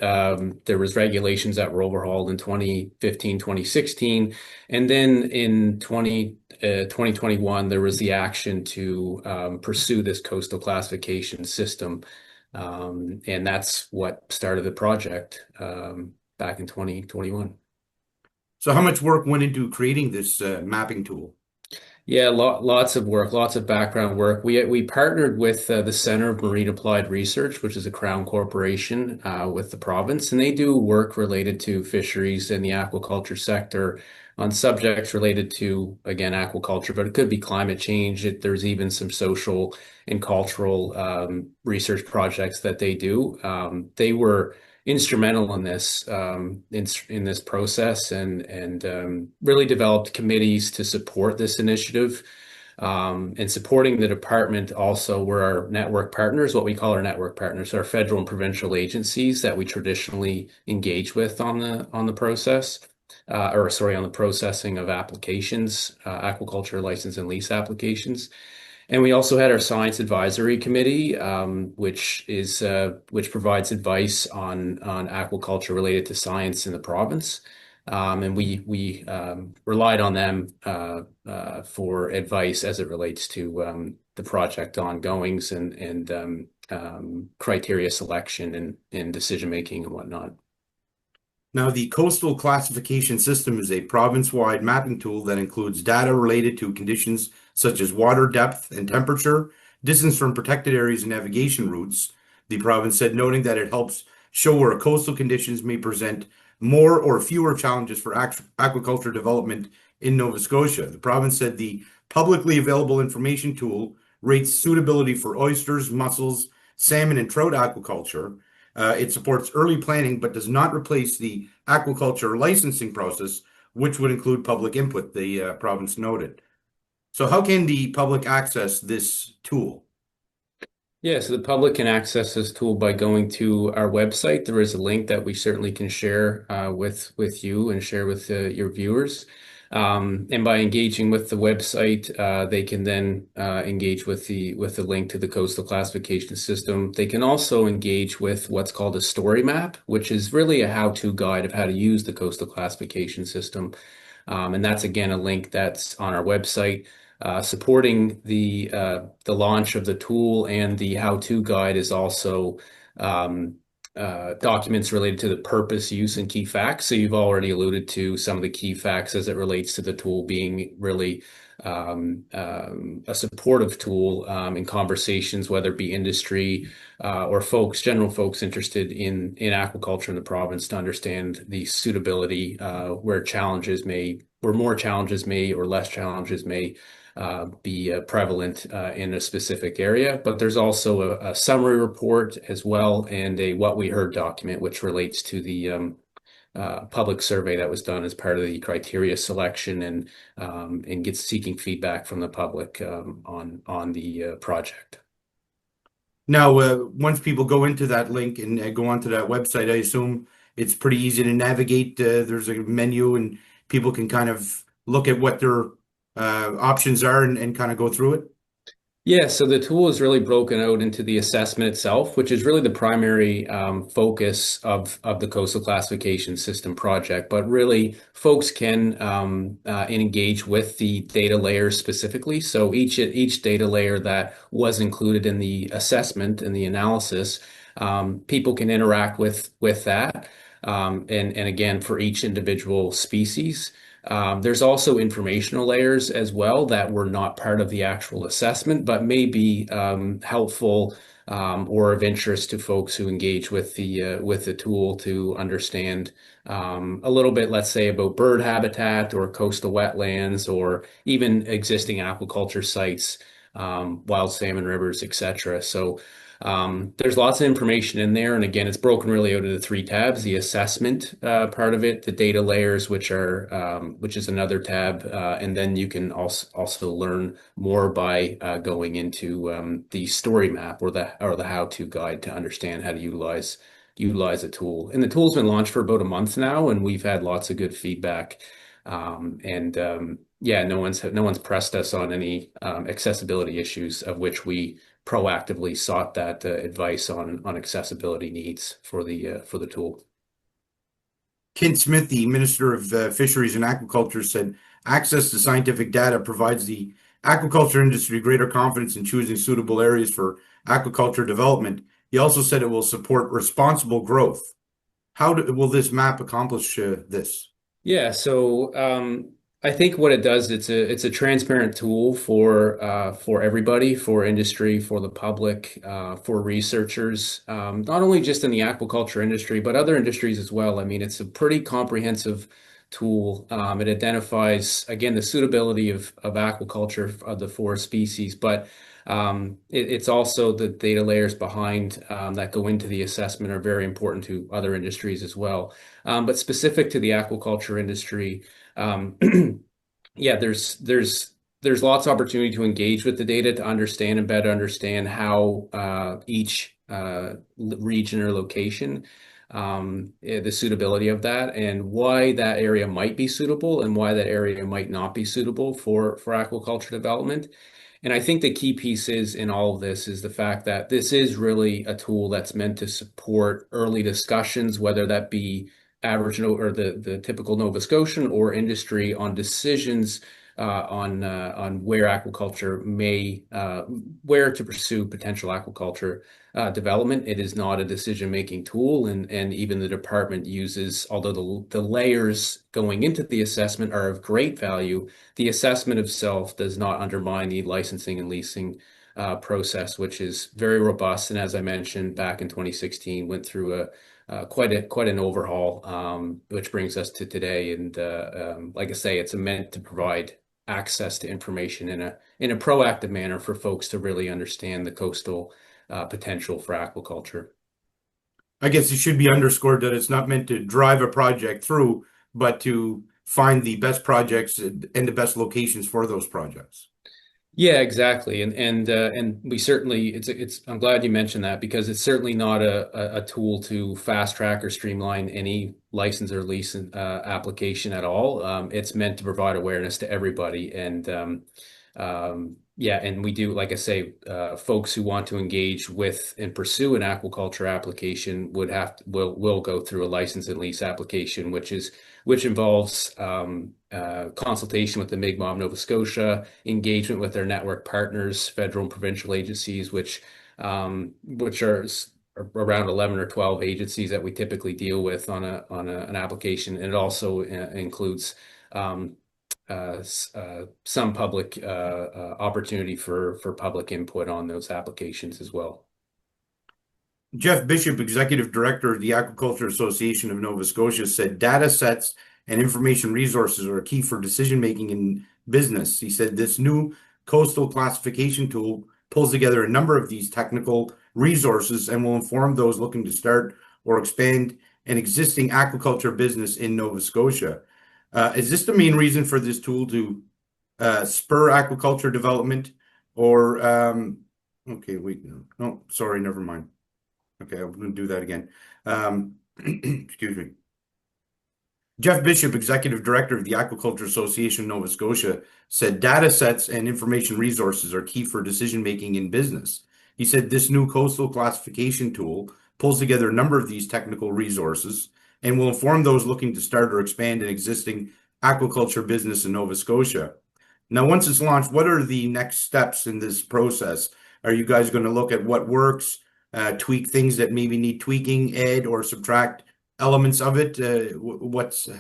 there was regulations that were overhauled in 2015, 2016. And then in 2021, there was the action to pursue this coastal classification system. And that's what started the project back in 2021. So how much work went into creating this mapping tool? Yeah, lots of work, lots of background work. We partnered with the Center of Marine Applied Research, which is a Crown corporation with the province, and they do work related to fisheries and the aquaculture sector on subjects related to, again, aquaculture, but it could be climate change. There's even some social and cultural research projects that they do. They were instrumental in this process and really developed committees to support this initiative, and supporting the department. Also were our network partners, what we call our network partners, our federal and provincial agencies that we traditionally engage with on the process, on the processing of applications, aquaculture license and lease applications. And we also had our science advisory committee, which provides advice on aquaculture related to science in the province, and we relied on them for advice as it relates to the project ongoings and criteria selection and decision making and whatnot. Now, the Coastal Classification System is a province-wide mapping tool that includes data related to conditions such as water depth and temperature, distance from protected areas and navigation routes, the province said, noting that it helps show where coastal conditions may present more or fewer challenges for aquaculture development in Nova Scotia. The province said the publicly available information tool rates suitability for oysters, mussels, salmon, and trout aquaculture. It supports early planning, but does not replace the aquaculture licensing process, which would include public input, the province noted. So how can the public access this tool? Yeah, so the public can access this tool by going to our website. There is a link that we certainly can share with you and share with your viewers. And by engaging with the website, they can then engage with the link to the coastal classification system. They can also engage with what's called a story map, which is really a how-to guide of how to use the coastal classification system. And that's, again, a link that's on our website. Supporting the launch of the tool and the how-to guide is also documents related to the purpose, use, and key facts. So you've already alluded to some of the key facts as it relates to the tool being really a supportive tool in conversations, whether it be industry or general folks interested in aquaculture in the province, to understand the suitability, where more challenges may or less challenges may be prevalent in a specific area. But there's also a summary report as well, and a what we heard document, which relates to the public survey that was done as part of the criteria selection, and get seeking feedback from the public on the project. Now, once people go into that link and go onto that website, I assume it's pretty easy to navigate. There's a menu and people can kind of look at what their options are and kind of go through it. Yeah, so the tool is really broken out into the assessment itself, which is really the primary focus of the coastal classification system project. But really, folks can engage with the data layers specifically. So each data layer that was included in the assessment and the analysis, people can interact with that. And again, for each individual species. There's also informational layers as well that were not part of the actual assessment, but may be helpful or of interest to folks who engage with the tool to understand a little bit, let's say, about bird habitat or coastal wetlands or even existing aquaculture sites, wild salmon rivers, etc. So there's lots of information in there. And again, it's broken really out into three tabs: the assessment part of it, the data layers, which is another tab. And then you can also learn more by going into the story map or the how-to guide to understand how to utilize a tool. And the tool's been launched for about a month now, and we've had lots of good feedback. Yeah, no one's pressed us on any accessibility issues, of which we proactively sought that advice on accessibility needs for the tool. Kent Smith, the Minister of Fisheries and Aquaculture, said access to scientific data provides the aquaculture industry greater confidence in choosing suitable areas for aquaculture development. He also said it will support responsible growth. How will this map accomplish this? Yeah, so I think what it does, it's a transparent tool for everybody, for industry, for the public, for researchers, not only just in the aquaculture industry, but other industries as well. I mean, it's a pretty comprehensive tool. It identifies, again, the suitability of aquaculture of the forest species, but it's also the data layers behind that go into the assessment are very important to other industries as well. But specific to the aquaculture industry, yeah, there's lots of opportunity to engage with the data to understand and better understand how each region or location, the suitability of that, and why that area might be suitable and why that area might not be suitable for aquaculture development. And I think the key piece is in all of this is the fact that this is really a tool that's meant to support early discussions, whether that be Aboriginal or the typical Nova Scotian or industry on decisions on where aquaculture where to pursue potential aquaculture development. It is not a decision-making tool, and even the department uses, although the layers going into the assessment are of great value, the assessment itself does not undermine the licensing and leasing process, which is very robust. And as I mentioned, back in 2016, went through quite an overhaul, which brings us to today. And like I say, it's meant to provide access to information in a proactive manner for folks to really understand the coastal potential for aquaculture. I guess it should be underscored that it's not meant to drive a project through, but to find the best projects and the best locations for those projects. Yeah, exactly. And we certainly, I'm glad you mentioned that, because it's certainly not a tool to fast track or streamline any license or lease application at all. It's meant to provide awareness to everybody. And yeah, and we do, like I say, folks who want to engage with and pursue an aquaculture application will go through a license and lease application, which involves consultation with the Mi'kmaq of Nova Scotia, engagement with their network partners, federal and provincial agencies, which are around 11 or 12 agencies that we typically deal with on an application. And it also includes some public opportunity for public input on those applications as well. Jeff Bishop, Executive Director of the Aquaculture Association of Nova Scotia, said data sets and information resources are key for decision-making in business. He said this new coastal classification tool pulls together a number of these technical resources and will inform those looking to start or expand an existing aquaculture business in Nova Scotia. Is this the main reason for this tool to spur aquaculture development? Or, okay, wait, no, sorry, never mind. Okay, I'm going to do that again. Excuse me. Jeff Bishop, Executive Director of the Aquaculture Association Nova Scotia, said data sets and information resources are key for decision-making in business. He said this new coastal classification tool pulls together a number of these technical resources and will inform those looking to start or expand an existing aquaculture business in Nova Scotia. Now, once it's launched, what are the next steps in this process? Are you guys going to look at what works, tweak things that maybe need tweaking, add or subtract elements of it?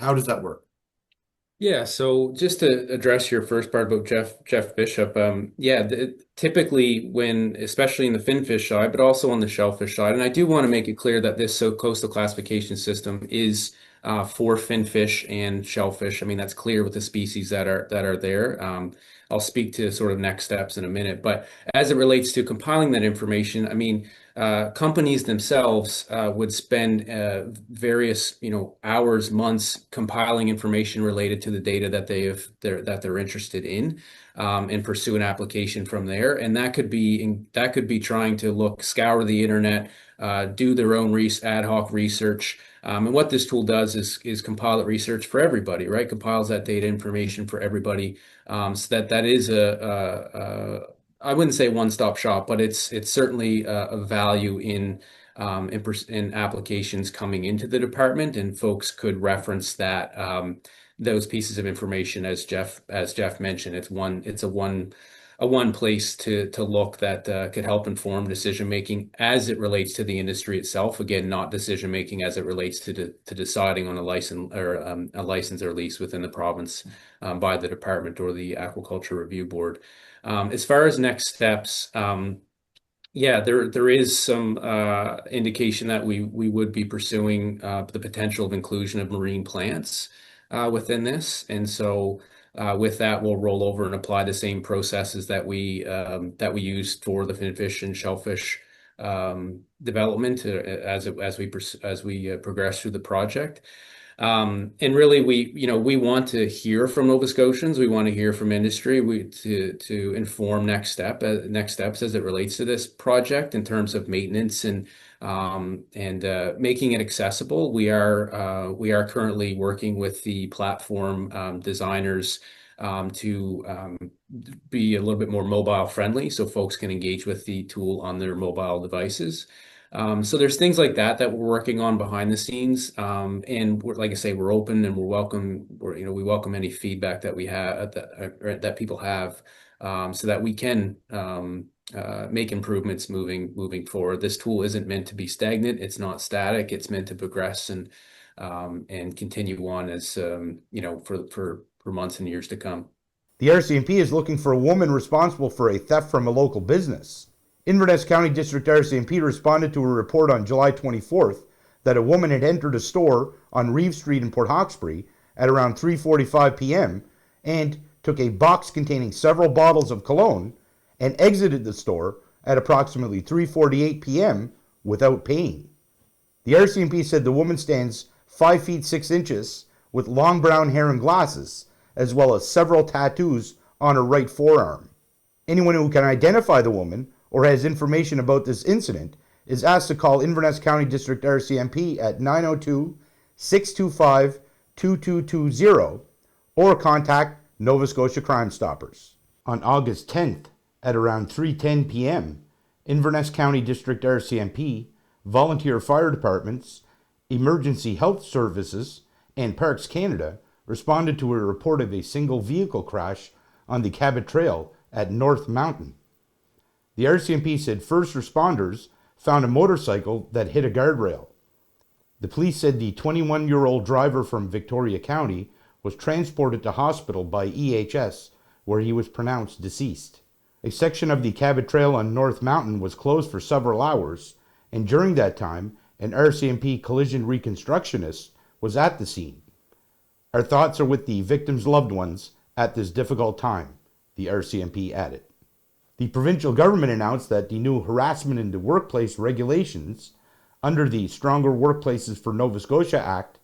How does that work? Yeah, so just to address your first part about Jeff Bishop, typically when, especially in the finfish side, but also on the shellfish side, and I do want to make it clear that this coastal classification system is for finfish and shellfish. I mean, that's clear with the species that are there. I'll speak to sort of next steps in a minute, but as it relates to compiling that information, I mean, companies themselves would spend various, hours, months compiling information related to the data that they're interested in, and pursue an application from there. And that could be trying to scour the internet, do their own ad hoc research. And what this tool does is compile that research for everybody, right? Compiles that data information for everybody, so that is I wouldn't say one-stop shop, but it's certainly a value in applications coming into the department, and folks could reference that those pieces of information as Jeff mentioned. It's a one place to look that could help inform decision making as it relates to the industry itself. Again, not decision making as it relates to deciding on a license or lease within the province by the department or the Aquaculture Review Board. As far as next steps, there is some indication that we would be pursuing the potential of inclusion of marine plants within this, and so with that, we'll roll over and apply the same processes that we used for the finfish and shellfish development as we progress through the project. And really, we want to hear from Nova Scotians. We want to hear from industry. To inform next steps as it relates to this project in terms of maintenance and making it accessible. We are currently working with the platform designers to be a little bit more mobile friendly, so folks can engage with the tool on their mobile devices. So there's things like that we're working on behind the scenes, and like I say, we're open and we welcome any feedback that we have that people have, so that we can make improvements moving forward. This tool isn't meant to be stagnant. It's not static. It's meant to progress and continue on as for months and years to come. The RCMP is looking for a woman responsible for a theft from a local business. Inverness County District RCMP responded to a report on July 24th that a woman had entered a store on Reeve Street in Port Hawkesbury at around 3:45 p.m. and took a box containing several bottles of cologne and exited the store at approximately 3:48 p.m. without paying. The RCMP said the woman stands 5 feet 6 inches with long brown hair and glasses, as well as several tattoos on her right forearm. Anyone who can identify the woman or has information about this incident is asked to call Inverness County District RCMP at 902-625-2220 or contact Nova Scotia Crime Stoppers. On August 10th at around 3:10 p.m., Inverness County District RCMP, volunteer fire departments, emergency health services, and Parks Canada responded to a report of a single vehicle crash on the Cabot Trail at North Mountain. The RCMP said first responders found a motorcycle that hit a guardrail. The police said the 21-year-old driver from Victoria County was transported to hospital by EHS, where he was pronounced deceased. A section of the Cabot Trail on North Mountain was closed for several hours, and during that time, an RCMP collision reconstructionist was at the scene. Our thoughts are with the victims' loved ones at this difficult time, the RCMP added. The provincial government announced that the new harassment in the workplace regulations under the Stronger Workplaces for Nova Scotia Act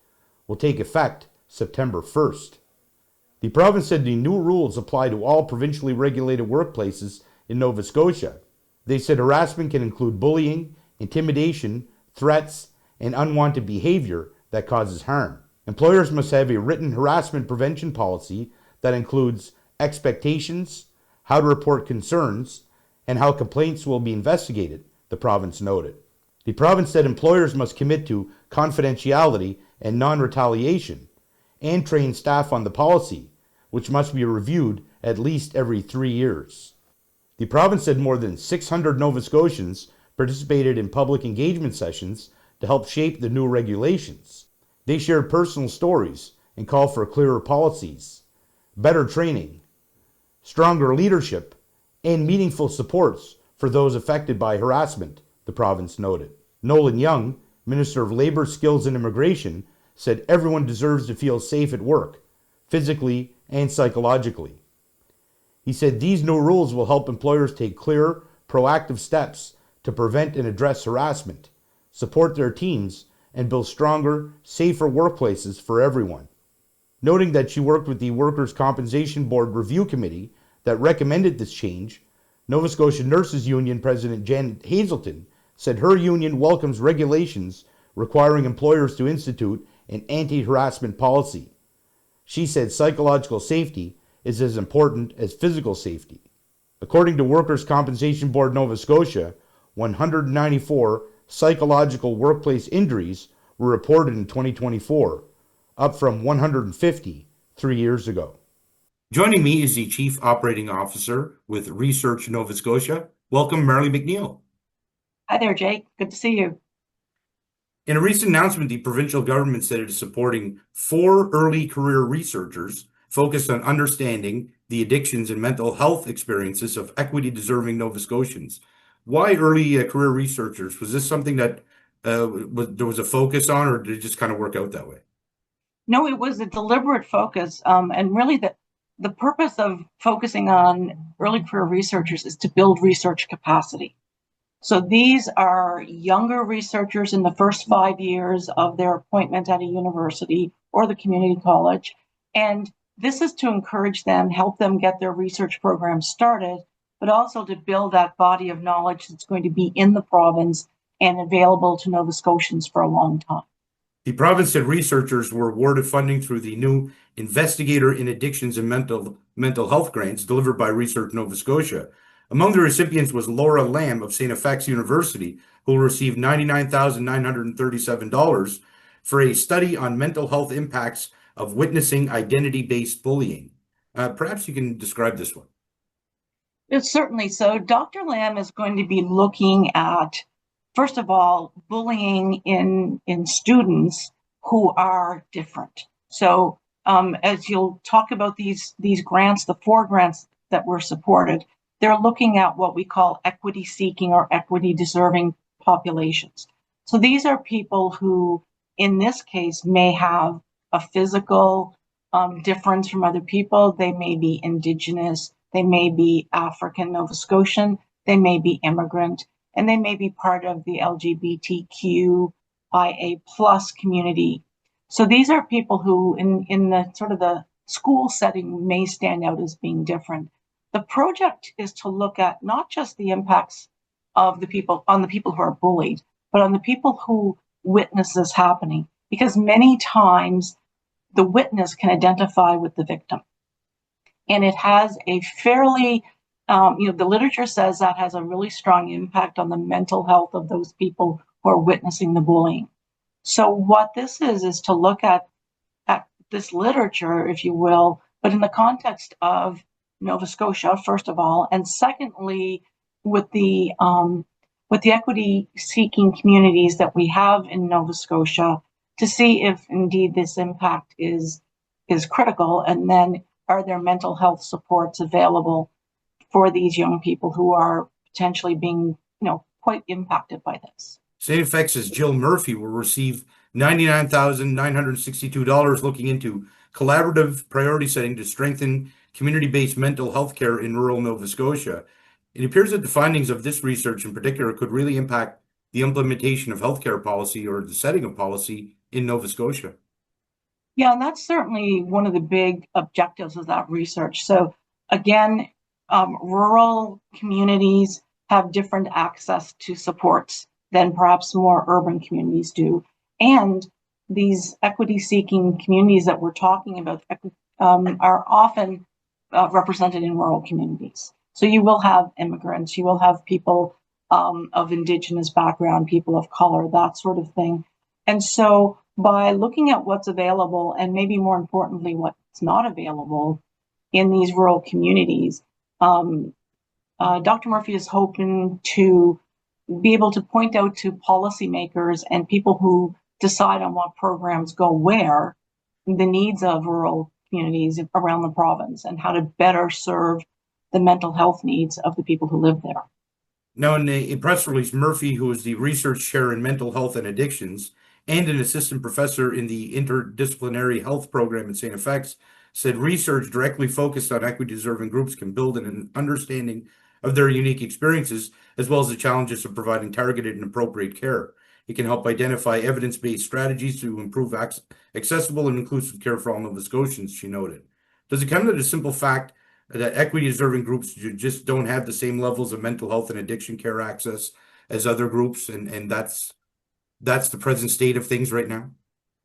will take effect September 1st. The province said the new rules apply to all provincially regulated workplaces in Nova Scotia. They said harassment can include bullying, intimidation, threats, and unwanted behavior that causes harm. Employers must have a written harassment prevention policy that includes expectations, how to report concerns, and how complaints will be investigated, the province noted. The province said employers must commit to confidentiality and non-retaliation and train staff on the policy, which must be reviewed at least every 3 years. The province said more than 600 Nova Scotians participated in public engagement sessions to help shape the new regulations. They shared personal stories and called for clearer policies, better training, stronger leadership, and meaningful supports for those affected by harassment, the province noted. Nolan Young, Minister of Labour, Skills and Immigration, said everyone deserves to feel safe at work, physically and psychologically. He said these new rules will help employers take clear, proactive steps to prevent and address harassment, support their teams, and build stronger, safer workplaces for everyone. Noting that she worked with the Workers' Compensation Board Review Committee that recommended this change, Nova Scotia Nurses Union President Janet Hazelton said her union welcomes regulations requiring employers to institute an anti-harassment policy. She said psychological safety is as important as physical safety. According to Workers' Compensation Board Nova Scotia, 194 psychological workplace injuries were reported in 2024, up from 150 3 years ago. Joining me is the Chief Operating Officer with Research Nova Scotia. Welcome, Marley McNeil. Hi there, Jake. Good to see you. In a recent announcement, the provincial government said it is supporting 4 early career researchers focused on understanding the addictions and mental health experiences of equity-deserving Nova Scotians. Why early career researchers? Was this something that there was a focus on, or did it just kind of work out that way? No, it was a deliberate focus, and really the purpose of focusing on early career researchers is to build research capacity. So these are younger researchers in the first 5 years of their appointment at a university or the community college, and this is to encourage them, help them get their research program started, but also to build that body of knowledge that's going to be in the province and available to Nova Scotians for a long time. The province said researchers were awarded funding through the new Investigator in Addictions and Mental Health grants delivered by Research Nova Scotia. Among the recipients was Laura Lamb of St. FX University, who will receive $99,937 for a study on mental health impacts of witnessing identity-based bullying. Perhaps you can describe this one. It's certainly so. Dr. Lamb is going to be looking at, first of all, bullying in students who are different. So as you'll talk about these grants, the 4 grants that were supported, they're looking at what we call equity seeking or equity deserving populations. So these are people who, in this case, may have a physical difference from other people. They may be Indigenous, they may be African Nova Scotian, they may be immigrant, and they may be part of the LGBTQIA plus community. So these are people who in the sort of the school setting may stand out as being different. The project is to look at not just the impacts of the people who are bullied, but on the people who witness this happening, because many times the witness can identify with the victim. And it has a fairly, the literature says that has a really strong impact on the mental health of those people who are witnessing the bullying. So what this is to look at this literature, if you will, but in the context of Nova Scotia, first of all, and secondly, with the equity-seeking communities that we have in Nova Scotia, to see if indeed this impact is critical, and then are there mental health supports available for these young people who are potentially being, quite impacted by this. St. FX's Jill Murphy will receive $99,962 looking into collaborative priority setting to strengthen community-based mental health care in rural Nova Scotia. It appears that the findings of this research in particular could really impact the implementation of healthcare policy or the setting of policy in Nova Scotia? Yeah, and that's certainly one of the big objectives of that research. So again, rural communities have different access to supports than perhaps more urban communities do. And these equity-seeking communities that we're talking about are often represented in rural communities. So you will have immigrants, you will have people of Indigenous background, people of color, that sort of thing. And so by looking at what's available and maybe more importantly, what's not available in these rural communities, Dr. Murphy is hoping to be able to point out to policymakers and people who decide on what programs go where the needs of rural communities around the province and how to better serve the mental health needs of the people who live there. Now, in a press release, Murphy, who is the research chair in mental health and addictions and an assistant professor in the interdisciplinary health program at St. FX, said research directly focused on equity-deserving groups can build an understanding of their unique experiences, as well as the challenges of providing targeted and appropriate care. It can help identify evidence-based strategies to improve accessible and inclusive care for all Nova Scotians, she noted. Does it come to the simple fact that equity-deserving groups just don't have the same levels of mental health and addiction care access as other groups, and that's the present state of things right now?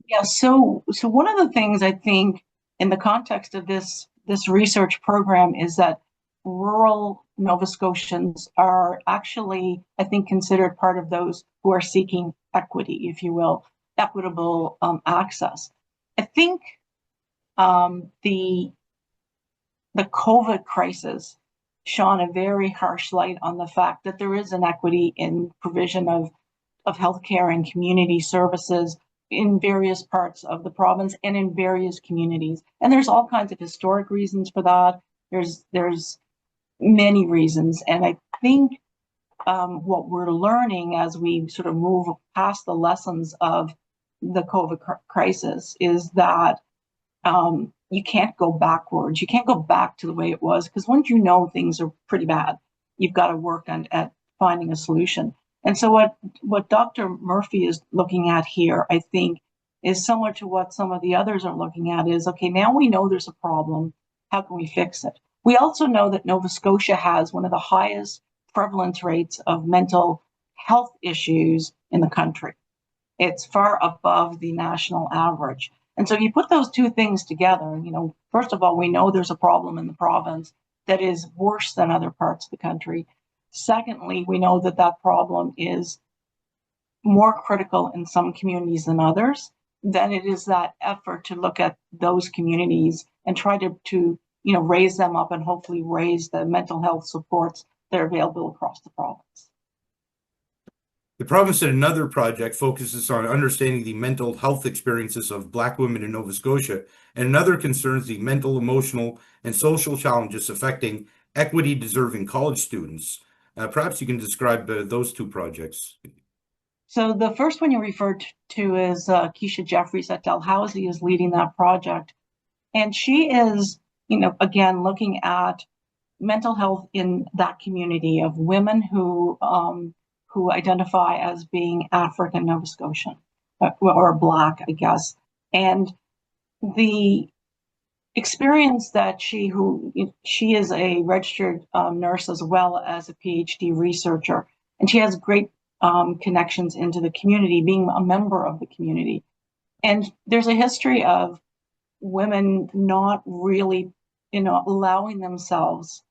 Yeah, so one of the things I think in the context of this research program is that rural Nova Scotians are actually, I think, considered part of those who are seeking equity, if you will, equitable access. I think the COVID crisis shone a very harsh light on the fact that there is inequity in provision of healthcare and community services in various parts of the province and in various communities. And there's all kinds of historic reasons for that. There's many reasons. And I think what we're learning as we sort of move past the lessons of the COVID crisis is that you can't go backwards. You can't go back to the way it was, because once you know things are pretty bad, you've got to work at finding a solution. And so what Dr. Murphy is looking at here, I think, is similar to what some of the others are looking at is, okay, now we know there's a problem. How can we fix it? We also know that Nova Scotia has one of the highest prevalence rates of mental health issues in the country. It's far above the national average. And so you put those two things together, first of all, we know there's a problem in the province that is worse than other parts of the country. Secondly, we know that that problem is more critical in some communities than others. Then it is that effort to look at those communities and try to raise them up and hopefully raise the mental health supports that are available across the province. The province in another project focuses on understanding the mental health experiences of Black women in Nova Scotia, and another concerns the mental, emotional, and social challenges affecting equity-deserving college students. Perhaps you can describe those two projects. So the first one you referred to is Keisha Jeffries at Dalhousie is leading that project. And she is, again, looking at mental health in that community of women who identify as being African Nova Scotian or Black, I guess. And the experience that she is a registered nurse as well as a PhD researcher, and she has great connections into the community, being a member of the community. And there's a history of women not really, allowing themselves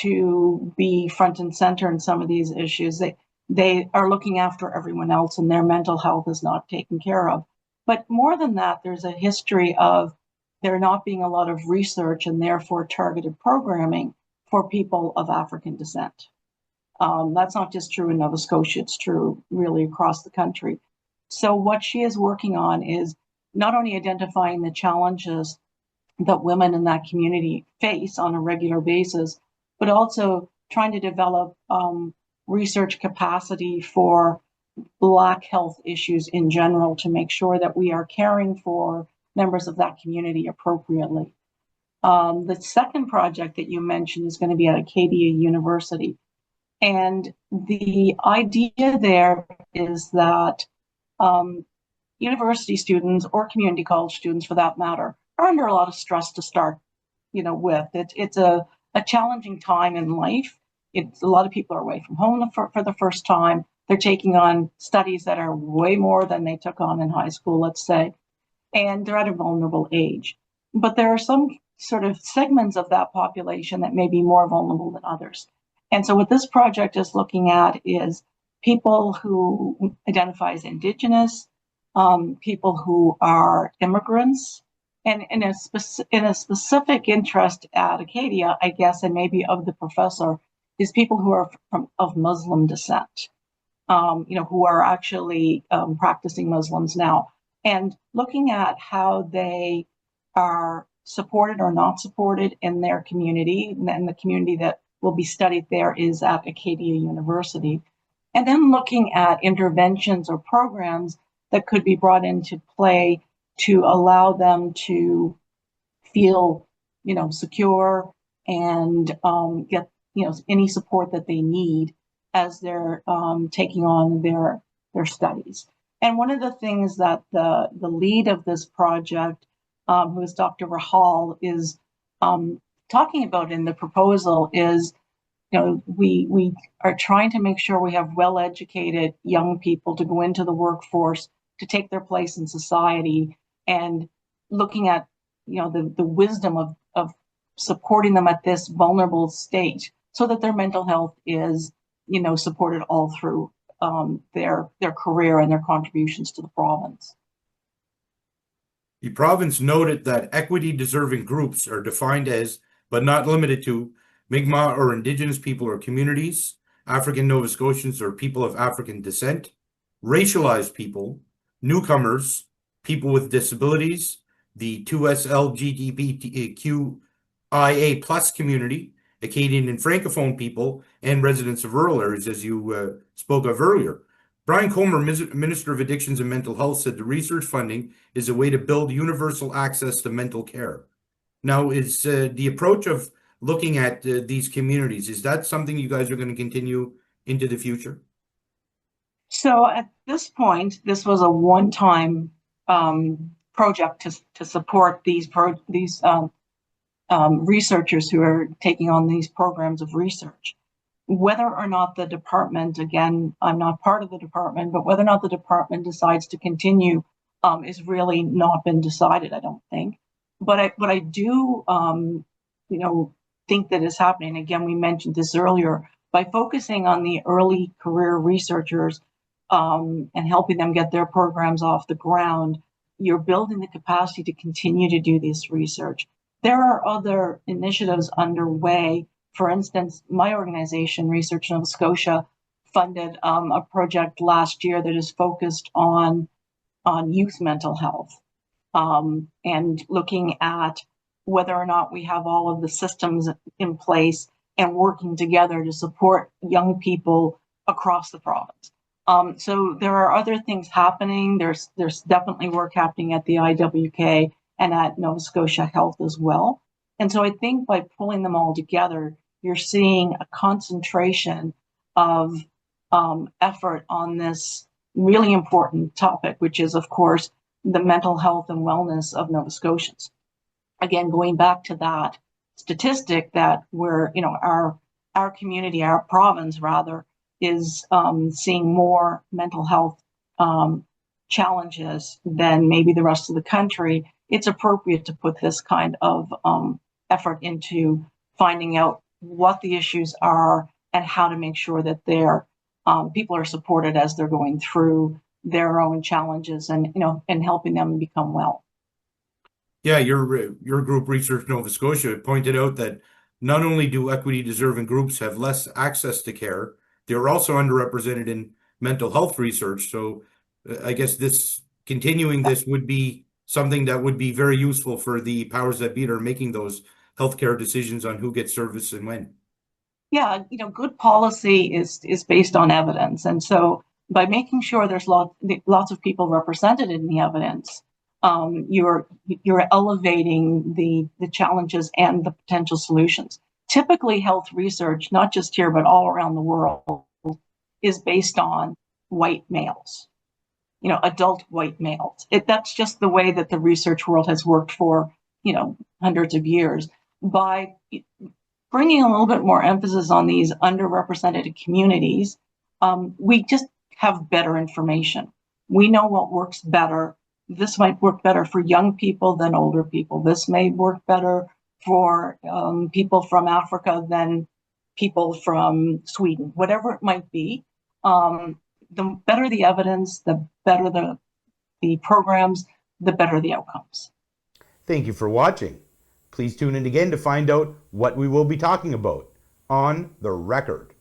to be front and center in some of these issues. They are looking after everyone else and their mental health is not taken care of. But more than that, there's a history of there not being a lot of research and therefore targeted programming for people of African descent. That's not just true in Nova Scotia, it's true really across the country. So what she is working on is not only identifying the challenges that women in that community face on a regular basis, but also trying to develop research capacity for Black health issues in general to make sure that we are caring for members of that community appropriately. The second project that you mentioned is going to be at Acadia University. And the idea there is that university students or community college students, for that matter, are under a lot of stress to start, with. It's a challenging time in life. A lot of people are away from home for the first time. They're taking on studies that are way more than they took on in high school, let's say, and they're at a vulnerable age. But there are some sort of segments of that population that may be more vulnerable than others. And so what this project is looking at is people who identify as Indigenous, people who are immigrants, and in a specific interest at Acadia, I guess, and maybe of the professor, is people who are of Muslim descent, who are actually practicing Muslims now, and looking at how they are supported or not supported in their community, and the community that will be studied there is at Acadia University, and then looking at interventions or programs that could be brought into play to allow them to feel, secure and get, any support that they need as they're taking on their studies. And one of the things that the lead of this project, who is Dr. Rahal, is talking about in the proposal is, we are trying to make sure we have well-educated young people to go into the workforce, to take their place in society, and looking at, the wisdom of supporting them at this vulnerable state so that their mental health is, supported all through their career and their contributions to the province. The province noted that equity-deserving groups are defined as, but not limited to, Mi'kmaq or Indigenous people or communities, African Nova Scotians or people of African descent, racialized people, newcomers, people with disabilities, the 2SLGBTQIA plus community, Acadian and Francophone people, and residents of rural areas, as you spoke of earlier. Brian Comer, Minister of Addictions and Mental Health, said the research funding is a way to build universal access to mental care. Now, is the approach of looking at these communities, is that something you guys are going to continue into the future? So at this point, this was a one-time project to support these researchers who are taking on these programs of research. Whether or not the department, again, I'm not part of the department, but whether or not the department decides to continue is really not been decided, I don't think. But I do, think that is happening. Again, we mentioned this earlier, by focusing on the early career researchers and helping them get their programs off the ground, you're building the capacity to continue to do this research. There are other initiatives underway. For instance, my organization, Research Nova Scotia, funded a project last year that is focused on youth mental health and looking at whether or not we have all of the systems in place and working together to support young people across the province. So there are other things happening. There's definitely work happening at the IWK and at Nova Scotia Health as well. And so I think by pulling them all together, you're seeing a concentration of effort on this really important topic, which is, of course, the mental health and wellness of Nova Scotians. Again, going back to that statistic that we're, our community, our province rather, is seeing more mental health challenges than maybe the rest of the country, it's appropriate to put this kind of effort into finding out what the issues are and how to make sure that their people are supported as they're going through their own challenges and helping them become well. Yeah, your group, Research Nova Scotia, pointed out that not only do equity-deserving groups have less access to care, they're also underrepresented in mental health research. So I guess continuing this would be something that would be very useful for the powers that be that are making those healthcare decisions on who gets service and when. Yeah, good policy is based on evidence, and so by making sure there's lots of people represented in the evidence, you're elevating the challenges and the potential solutions. Typically, health research, not just here but all around the world, is based on white males, adult white males. That's just the way that the research world has worked for, hundreds of years. By bringing a little bit more emphasis on these underrepresented communities, we just have better information. We know what works better. This might work better for young people than older people. This may work better for people from Africa than people from Sweden, whatever it might be. The better the evidence, the better the programs, the better the outcomes. Thank you for watching. Please tune in again to find out what we will be talking about on The Record.